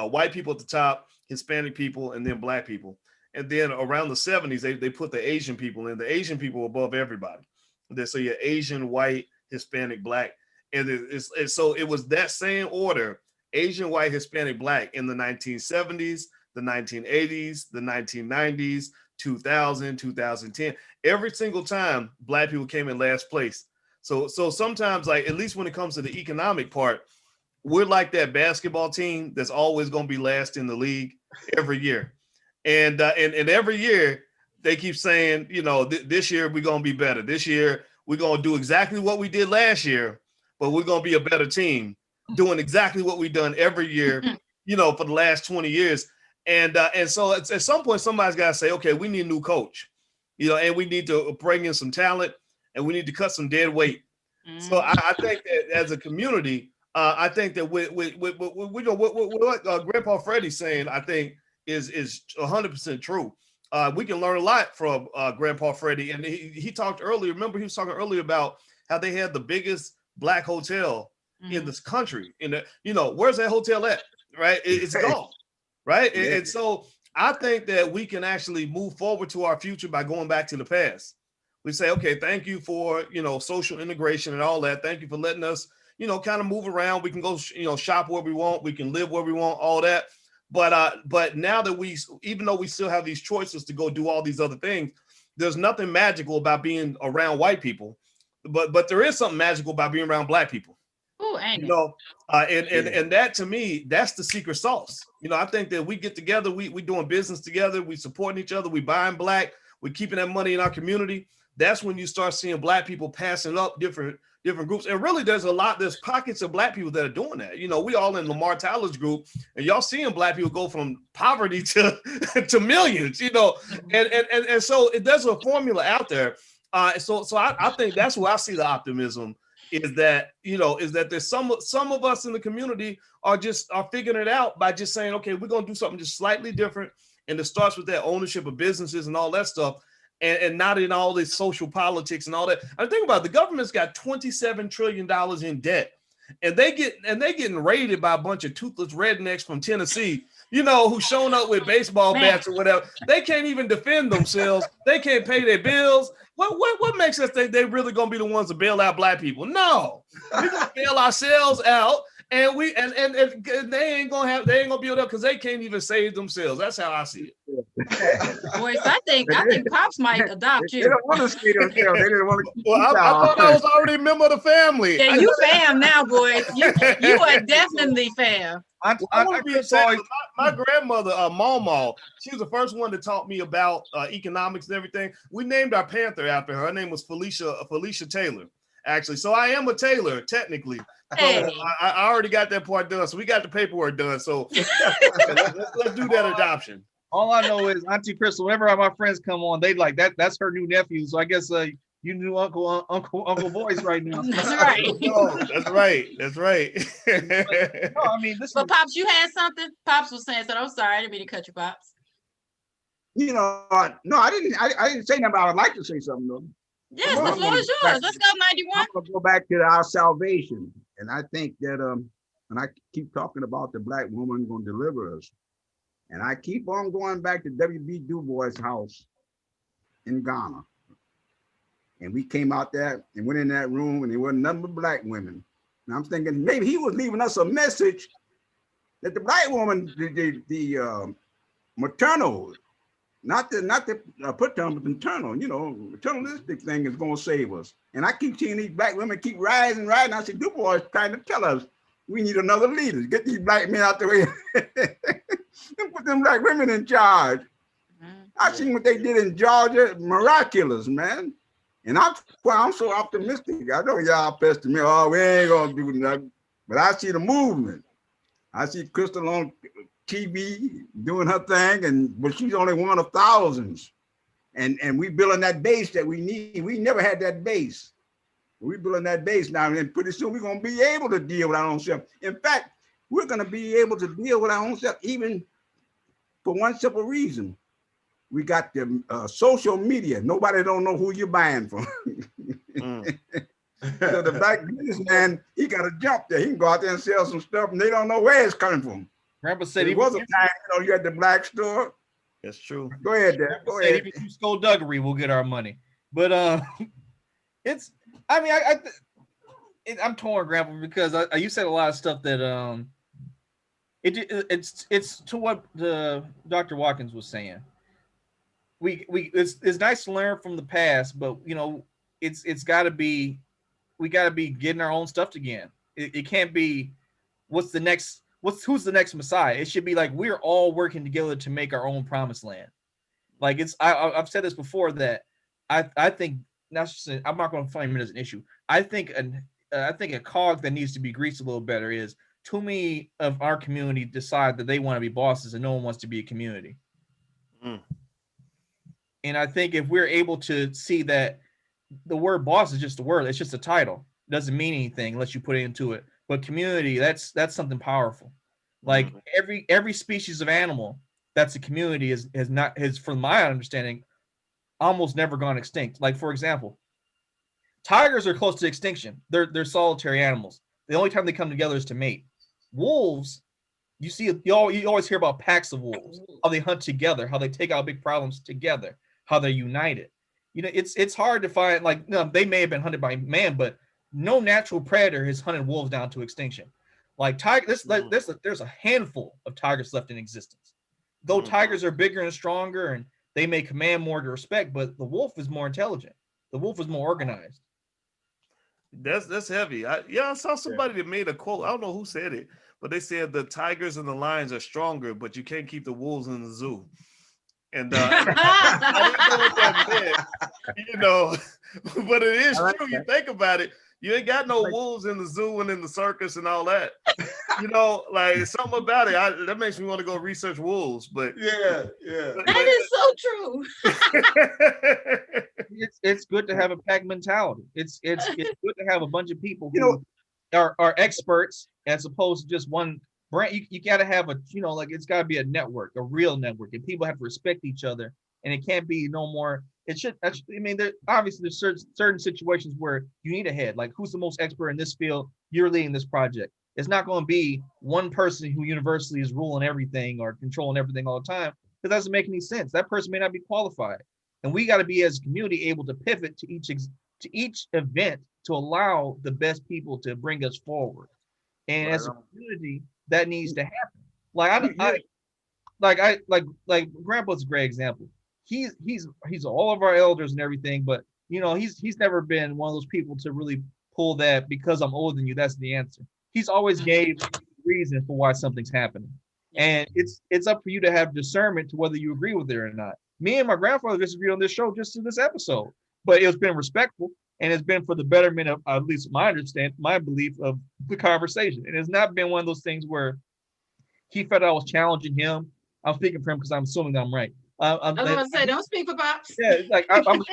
white people at the top, Hispanic people, and then Black people. And then around the 70s, they put the Asian people in. The Asian people above everybody. So you're Asian, white, Hispanic, Black. And so it was that same order, Asian, white, Hispanic, Black in the 1970s, the 1980s, the 1990s, 2000, 2010. Every single time Black people came in last place. So sometimes, like, at least when it comes to the economic part, we're like that basketball team that's always going to be last in the league every year. And every year they keep saying, you know, this year we're going to be better. This year we're going to do exactly what we did last year, but we're going to be a better team doing exactly what we've done every year, you know, for the last 20 years. And so at some point, somebody's got to say, okay, we need a new coach, you know, and we need to bring in some talent and we need to cut some dead weight. So I think that as a community, I think that with what Grandpa Freddie's saying, I think is 100% true. We can learn a lot from Grandpa Freddie. And he talked earlier, remember he was talking earlier about how they had the biggest Black hotel in this country. You know, where's that hotel at? Right? It's gone. Right. Yeah. And so I think that we can actually move forward to our future by going back to the past. We say, okay, thank you for, you know, social integration and all that. Thank you for letting us, you know, kind of move around. We can go, you know, shop where we want. We can live where we want, all that. But now that even though we still have these choices to go do all these other things, there's nothing magical about being around white people but there is something magical about being around Black people. Oh, ain't You it? know, and that to me, that's the secret sauce. You know, I think that we get together, we doing business together, we supporting each other, we buying Black, we keeping that money in our community. That's when you start seeing Black people passing up different groups. And really, there's pockets of Black people that are doing that. You know, we all in Lamar Tyler's group, and y'all seeing Black people go from poverty to to millions. You know, and so there's a formula out there. So I think that's where I see the optimism. Is that there's some of us in the community are figuring it out by just saying, okay, we're gonna do something just slightly different, and it starts with that ownership of businesses and all that stuff, and not in all this social politics and all that. I think about it, the government's got $27 trillion in debt, and they getting raided by a bunch of toothless rednecks from Tennessee, you know, who's showing up with baseball bats or whatever. They can't even defend themselves. They can't pay their bills. What makes us think they're really gonna be the ones to bail out Black people? No, we're gonna bail ourselves out, and they ain't gonna be able to, because they can't even save themselves. That's how I see it. Boys, I think Pops might adopt They you. don't want to see themselves. They didn't want to keep Well, I thought I was already a member of the family. Yeah, you fam now, boys. You are definitely fam. I want to be my grandmother, Mama, she was the first one to taught me about economics and everything. We named our panther after her. Her name was Felicia Taylor, actually. So I am a Taylor, technically. Hey. So I already got that part done. So we got the paperwork done. So let's do that adoption. All I know is Auntie Crystal, whenever my friends come on, they like that. That's her new nephew. So I guess you knew Uncle Voice right now. That's right. Oh, that's right. That's right. No, I mean, But Pops, you had something? Pops was saying something. I'm sorry, I didn't mean to cut you, Pops. You know, no, I didn't say nothing, but I would like to say something though. Yes, the floor is yours. Let's go, 91. I'm gonna go back to our salvation. And I think that and I keep talking about the Black woman gonna deliver us. And I keep on going back to W.B. Du Bois' house in Ghana. And we came out there and went in that room, and there were nothing but Black women. And I'm thinking maybe he was leaving us a message that the Black woman, the maternal, not the paternal, but maternal, you know, maternalistic thing is going to save us. And I keep seeing these Black women keep rising. I said, Du Bois is trying to tell us we need another leader. Get these Black men out the way and put them Black women in charge. I seen what they did in Georgia, miraculous, man. And I'm so optimistic. I know y'all pessimistic. Oh, we ain't gonna do nothing. But I see the movement. I see Crystal on TV doing her thing, but she's only one of thousands. And we building that base that we need. We never had that base. We building that base now, and pretty soon we're gonna be able to deal with our own self. In fact, we're gonna be able to deal with our own self, even for one simple reason. We got the social media. Nobody don't know who you're buying from. So the Black businessman, he got to jump there. He can go out there and sell some stuff, and they don't know where it's coming from. Grandpa said it was a time, you had the Black store. That's true. Go ahead, Dad. Go ahead. Even skullduggery will get our money, but it's. I mean, I'm torn, Grandpa, because you said a lot of stuff that it's to what Dr. Watkins was saying. It's nice to learn from the past, but you know, we got to be getting our own stuff again. It can't be who's the next Messiah. It should be like we're all working together to make our own promised land. Like I've said this before that I think I'm not going to frame it as an issue. I think a cog that needs to be greased a little better is too many of our community decide that they want to be bosses and no one wants to be a community. And I think if we're able to see that the word boss is just a word, it's just a title. It doesn't mean anything unless you put it into it. But community, that's something powerful. Like every species of animal that's a community has, from my understanding, almost never gone extinct. Like, for example, tigers are close to extinction. They're solitary animals. The only time they come together is to mate. Wolves, you always hear about packs of wolves, how they hunt together, how they take out big problems together, how they're united. You know, it's hard to find, like, no, they may have been hunted by man, but no natural predator has hunted wolves down to extinction. Like there's a handful of tigers left in existence. Though tigers are bigger and stronger and they may command more to respect, but the wolf is more intelligent. The wolf is more organized. That's heavy. I saw somebody that made a quote. I don't know who said it, but they said the tigers and the lions are stronger, but you can't keep the wolves in the zoo. And I didn't know what that meant, you know, but it is I like true. You that. think about it, you ain't got no Like- wolves in the zoo and in the circus and all that. You know, like something about it. That makes me want to go research wolves. But Yeah. That is so true. It's good to have a pack mentality. It's good to have a bunch of people You who know, are experts as opposed to just one brand. You got to have a, like it's got to be a network, a real network, and people have to respect each other. And it can't be no more. It should. I mean, obviously there's certain situations where you need a head. Like, who's the most expert in this field? You're leading this project. It's not going to be one person who universally is ruling everything or controlling everything all the time. It doesn't make any sense. That person may not be qualified. And we got to be, as a community, able to pivot to each event to allow the best people to bring us forward. And Right as a on. community, that needs to happen. Like You- I like Grandpa's a great example. He's all of our elders and everything, but he's never been one of those people to really pull that because I'm older than you. That's the answer. He's always gave reason for why something's happening. And it's up for you to have discernment to whether you agree with it or not. Me and my grandfather disagreed on this show just in this episode, but it's been respectful and it's been for the betterment of, at least my belief of the conversation. And it's not been one of those things where he felt I was challenging him. I'm speaking for him because I'm assuming that I'm right. I was gonna say, don't speak for Pops. Yeah, it's like I'm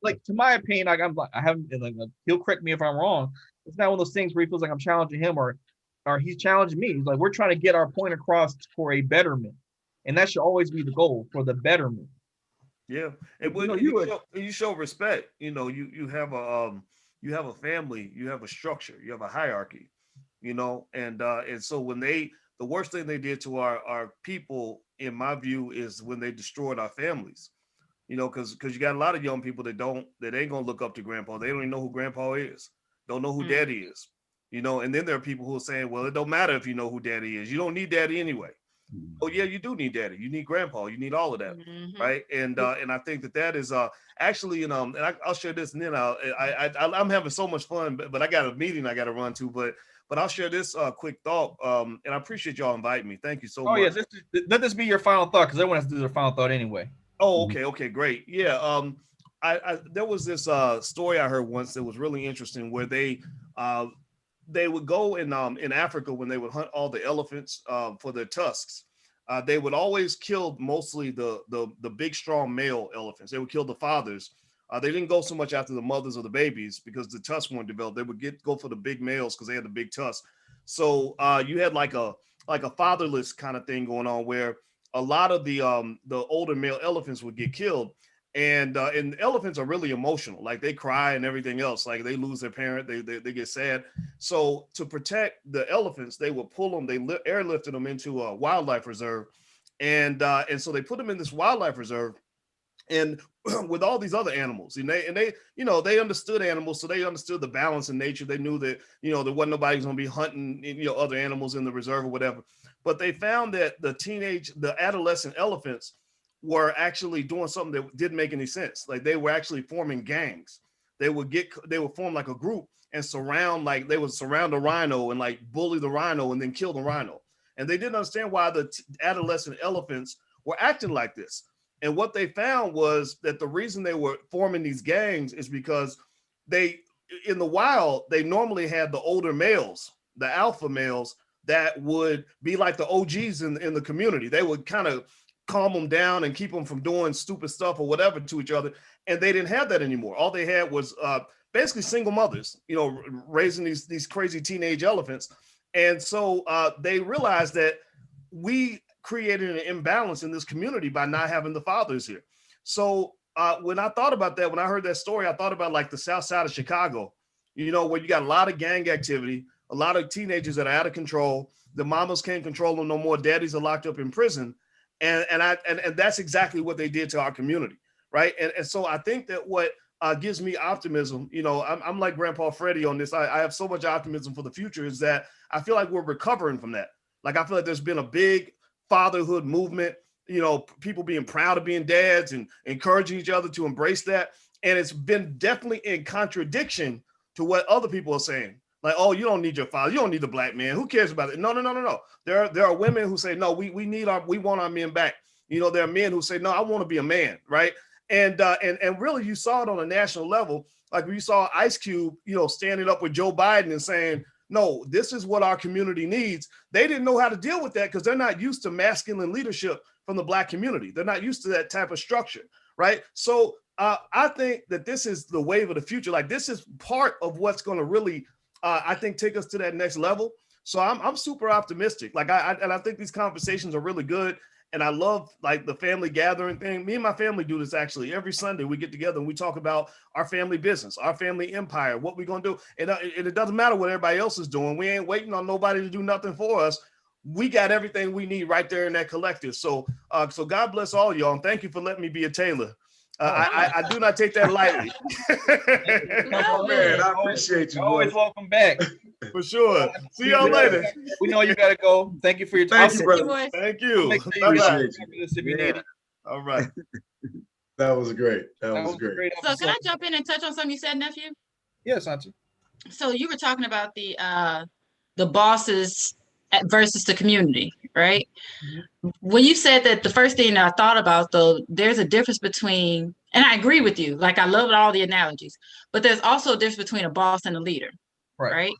like, to my opinion, like I haven't, like, he'll correct me if I'm wrong. It's not one of those things where he feels like I'm challenging him or he's challenging me. He's like, we're trying to get our point across for a betterment, and that should always be the goal, for the betterment. yeah, and You know, you show respect. You have a family, you have a structure, you have a hierarchy. And so the worst thing they did to our people, in my view, is when they destroyed our families. Because you got a lot of young people that ain't gonna look up to grandpa. They don't even know who grandpa is, don't know who daddy is. And then there are people who are saying, well, it don't matter if you know who daddy is. You don't need daddy anyway. Oh yeah, you do need daddy. You need grandpa. You need all of that, right? And I think that is actually, I'll share this, and then I'm having so much fun, but I got a meeting I got to run to, but I'll share this quick thought, and I appreciate y'all inviting me. Thank you so much. Oh yeah, let this be your final thought, because everyone has to do their final thought anyway. Oh, okay, great. Yeah, there was this story I heard once that was really interesting, where they would go in Africa when they would hunt all the elephants for their tusks. They would always kill mostly the big, strong male elephants. They would kill the fathers. They didn't go so much after the mothers or the babies because the tusks weren't developed. They would go for the big males because they had the big tusks. So you had like a fatherless kind of thing going on, where a lot of the older male elephants would get killed. And elephants are really emotional. Like, they cry and everything else. Like, they lose their parent, they get sad. So to protect the elephants, they would pull them, they airlifted them into a wildlife reserve, and so they put them in this wildlife reserve, and with all these other animals, and they understood animals, so they understood the balance in nature. They knew that there wasn't nobody who's going to be hunting other animals in the reserve or whatever. But they found that the adolescent elephants were actually doing something that didn't make any sense. Like, they were actually forming gangs. They would form like a group and they would surround a rhino and like bully the rhino and then kill the rhino. And they didn't understand why the adolescent elephants were acting like this. And what they found was that the reason they were forming these gangs is because in the wild, they normally had the older males, the alpha males, that would be like the OGs in the community. They would kind of calm them down and keep them from doing stupid stuff or whatever to each other. And they didn't have that anymore. All they had was basically single mothers, raising these crazy teenage elephants. And so they realized that we created an imbalance in this community by not having the fathers here. So when I thought about that, when I heard that story, I thought about like the South Side of Chicago, where you got a lot of gang activity, a lot of teenagers that are out of control. The mamas can't control them no more. Daddies are locked up in prison. And that's exactly what they did to our community, right? And so I think that what gives me optimism, I'm like Grandpa Freddie on this. I have so much optimism for the future, is that I feel like we're recovering from that. Like, I feel like there's been a big fatherhood movement, people being proud of being dads and encouraging each other to embrace that. And it's been definitely in contradiction to what other people are saying. Like, oh, you don't need your father. You don't need the black man. Who cares about it? No. There are women who say, no, we want our men back. You know, there are men who say, no, I want to be a man, right? And really, you saw it on a national level. Like we saw Ice Cube, you know, standing up with Joe Biden and saying, no, this is what our community needs. They didn't know how to deal with that because they're not used to masculine leadership from the black community. They're not used to that type of structure, right? So I think that this is the wave of the future. Like this is part of what's going to really, I think, take us to that next level. So I'm super optimistic. Like I think these conversations are really good. And I love like the family gathering thing. Me and my family do this actually every Sunday. We get together and we talk about our family business, our family empire, what we're going to do. And it doesn't matter what everybody else is doing. We ain't waiting on nobody to do nothing for us. We got everything we need right there in that collective. So God bless all y'all. And thank you for letting me be a tailor. I do not take that lightly. Man, I appreciate you. You're always welcome back. For sure. See y'all later. We know you gotta go. Thank you for your time. time. Thank you, brother. Thank you. Appreciate you. If you need it. All right. That was great. That was great. So can I jump in and touch on something you said, nephew? Yes, Auntie. So you were talking about the bosses versus the community, right? Mm-hmm. When you said that, the first thing that I thought about, though, there's a difference between, and I agree with you, like I love all the analogies, but there's also a difference between a boss and a leader, right?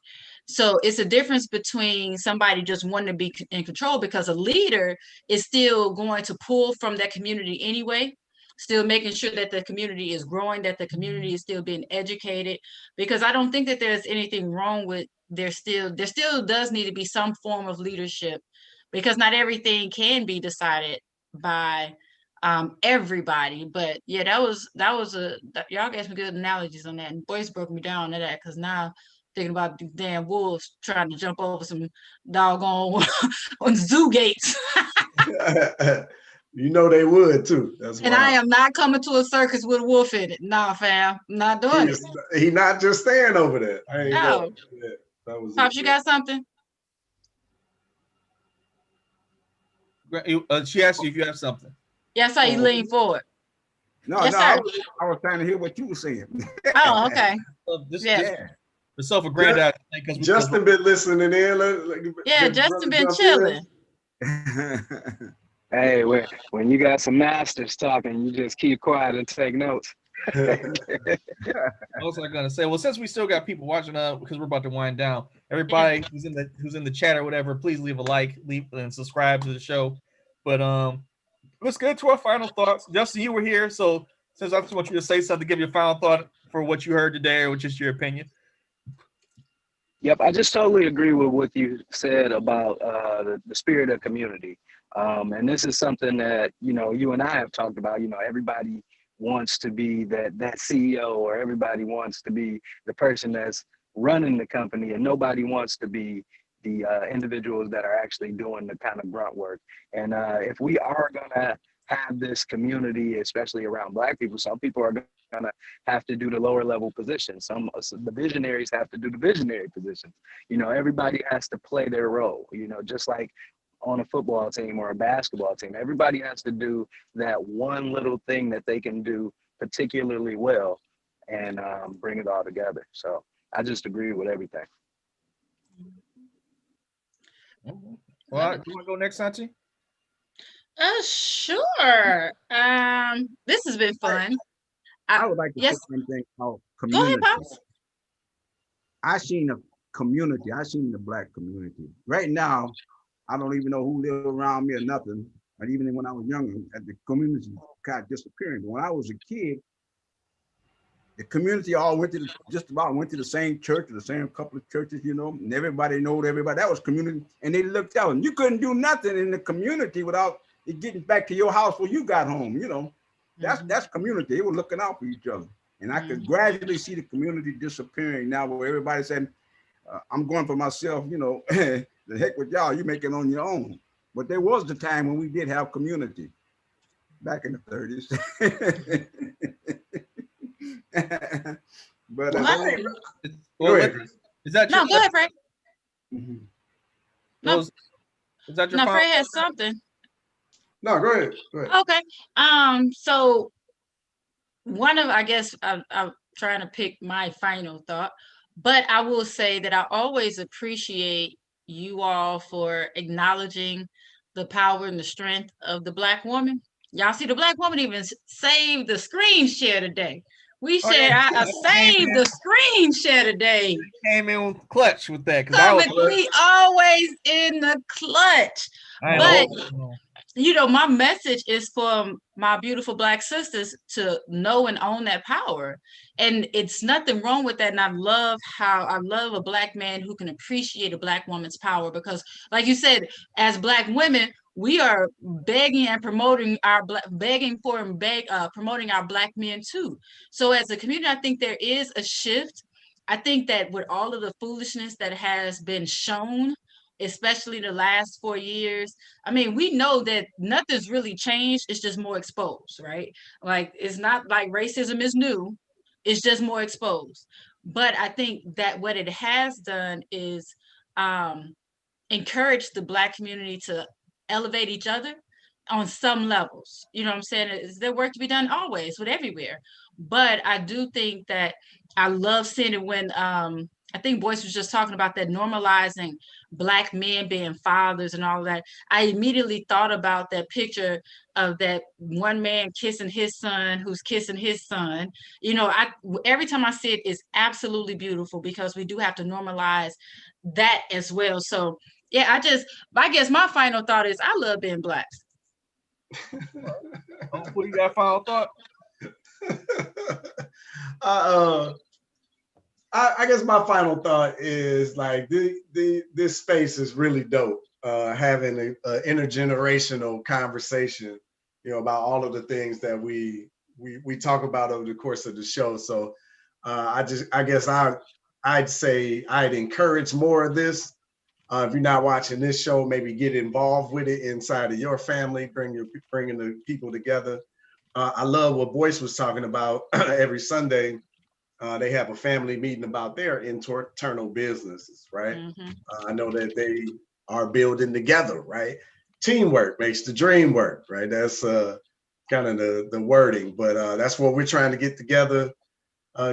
So it's a difference between somebody just wanting to be in control, because a leader is still going to pull from that community anyway, still making sure that the community is growing, that the community is still being educated, because I don't think that there's anything wrong with, there still does need to be some form of leadership, because not everything can be decided by everybody. But yeah, that was y'all gave some good analogies on that, and Boyce broke me down to that, because now thinking about the damn wolves trying to jump over some doggone on zoo gates. You know they would too. That's and I am not coming to a circus with a wolf in it. Nah, fam, I'm not doing it. He not just staying over there. No. Yeah, that was Pops, you got something? She asked you if you have something. Yes, sir. You lean forward. No, yes, no, sir. I was trying to hear what you were saying. Oh, okay. The self-aggrandizing thing, because Justin been listening in. Yeah, Justin been chilling. Hey, when you got some masters talking, you just keep quiet and take notes. What was I gonna say? Well, since we still got people watching, because we're about to wind down, everybody who's in the chat or whatever, please leave a like, leave and subscribe to the show. But let's get to our final thoughts. Justin, you were here, so since I just want you to say something, give your final thought for what you heard today, or just your opinion. Yep, I just totally agree with what you said about the spirit of community. And this is something that, you and I have talked about. Everybody wants to be that CEO, or everybody wants to be the person that's running the company, and nobody wants to be the individuals that are actually doing the kind of grunt work. And if we are going to have this community, especially around Black people, some people are going to have to do the lower level positions. The visionaries have to do the visionary positions. Everybody has to play their role, just like on a football team or a basketball team. Everybody has to do that one little thing that they can do particularly well, and bring it all together. So I just agree with everything. Well, you want to go next, Santi? Sure. This has been fun. I would like to say something about community. Go ahead, Pops. I seen a community. I seen the Black community. Right now, I don't even know who lived around me or nothing. And even when I was younger, the community kind of disappearing. But when I was a kid, the community all just about went to the same church, or the same couple of churches, and everybody knowed everybody. That was community. And they looked out, and you couldn't do nothing in the community without it getting back to your house when you got home, That's community. They were looking out for each other. And I could gradually see the community disappearing now, where everybody's saying, I'm going for myself, the heck with y'all, you make it on your own. But there was the time when we did have community back in the 30s. But go ahead. Is that no? Go ahead, Frank. Mm-hmm. No, is that your? No, Frank has something. No, go ahead. Okay. So one of, I guess I'm trying to pick my final thought. But I will say that I always appreciate you all for acknowledging the power and the strength of the Black woman. Y'all see, the Black woman even saved the screen share today. We Oh, yeah, shared, I saved the screen share today. Came in with clutch with that because We always in the clutch. But you know, my message is for my beautiful Black sisters to know and own that power. And it's nothing wrong with that. And I love a Black man who can appreciate a Black woman's power, because like you said, as Black women, we are begging and promoting promoting our Black men too. So as a community, I think there is a shift. I think that with all of the foolishness that has been shown, especially the last 4 years, I mean, we know that nothing's really changed. It's just more exposed, right? Like, it's not like racism is new. It's just more exposed. But I think that what it has done is encourage the Black community to elevate each other on some levels. You know what I'm saying? Is there work to be done? Always, with everywhere. But I do think that I love seeing it when I think Boyce was just talking about that, normalizing Black men being fathers and all of that. I immediately thought about that picture of that one man kissing his son, who's kissing his son. You know, every time I see it, it's absolutely beautiful, because we do have to normalize that as well. So yeah, I guess my final thought is I love being Black. What do you got final thought? I guess my final thought is like this space is really dope. Having an intergenerational conversation, you know, about all of the things that we talk about over the course of the show. So I guess I'd say I'd encourage more of this. If you're not watching this show, maybe get involved with it inside of your family, bringing the people together. I love what Boyce was talking about every Sunday. They have a family meeting about their internal businesses, right? Mm-hmm. I know that they are building together, right? Teamwork makes the dream work, right? That's kind of the wording, but that's what we're trying to get together,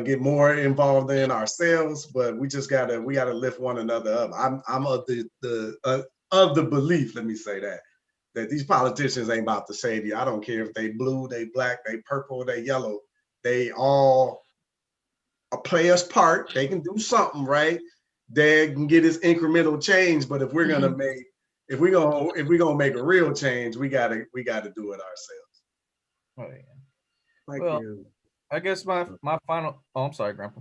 get more involved in ourselves. But we gotta lift one another up. I'm of the belief, let me say that these politicians ain't about to save you. I don't care if they blue, they Black, they purple, they yellow. They all play us part. They can do something, right? They can get this incremental change. But if we're gonna make if we're gonna make a real change, we gotta do it ourselves. Oh yeah. Thank Well, you. I guess my final. Oh, I'm sorry, Grandpa.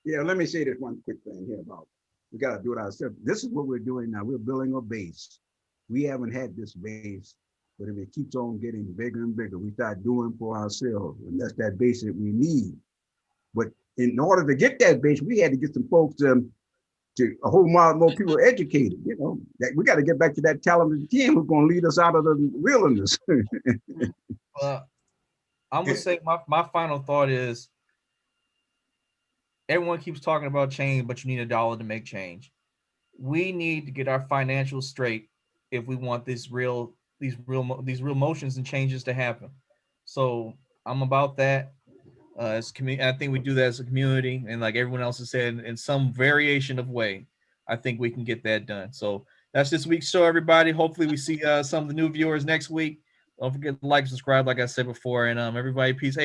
Yeah, let me say this one quick thing here about we got to do it ourselves. This is what we're doing now. We're building a base. We haven't had this base, but if it keeps on getting bigger and bigger, we start doing for ourselves, and that's that base that we need. But in order to get that base, we had to get some folks to a whole lot more people educated. You know, that we got to get back to that talented team who's going to lead us out of the wilderness. I'm gonna say my final thought is everyone keeps talking about change, but you need $1 to make change. We need to get our financials straight if we want these real motions and changes to happen. So I'm about that. As I think we do that as a community, and like everyone else has said, in some variation of way, I think we can get that done. So that's this week's show, everybody. Hopefully, we see some of the new viewers next week. Don't forget to like, subscribe, like I said before, and everybody, peace.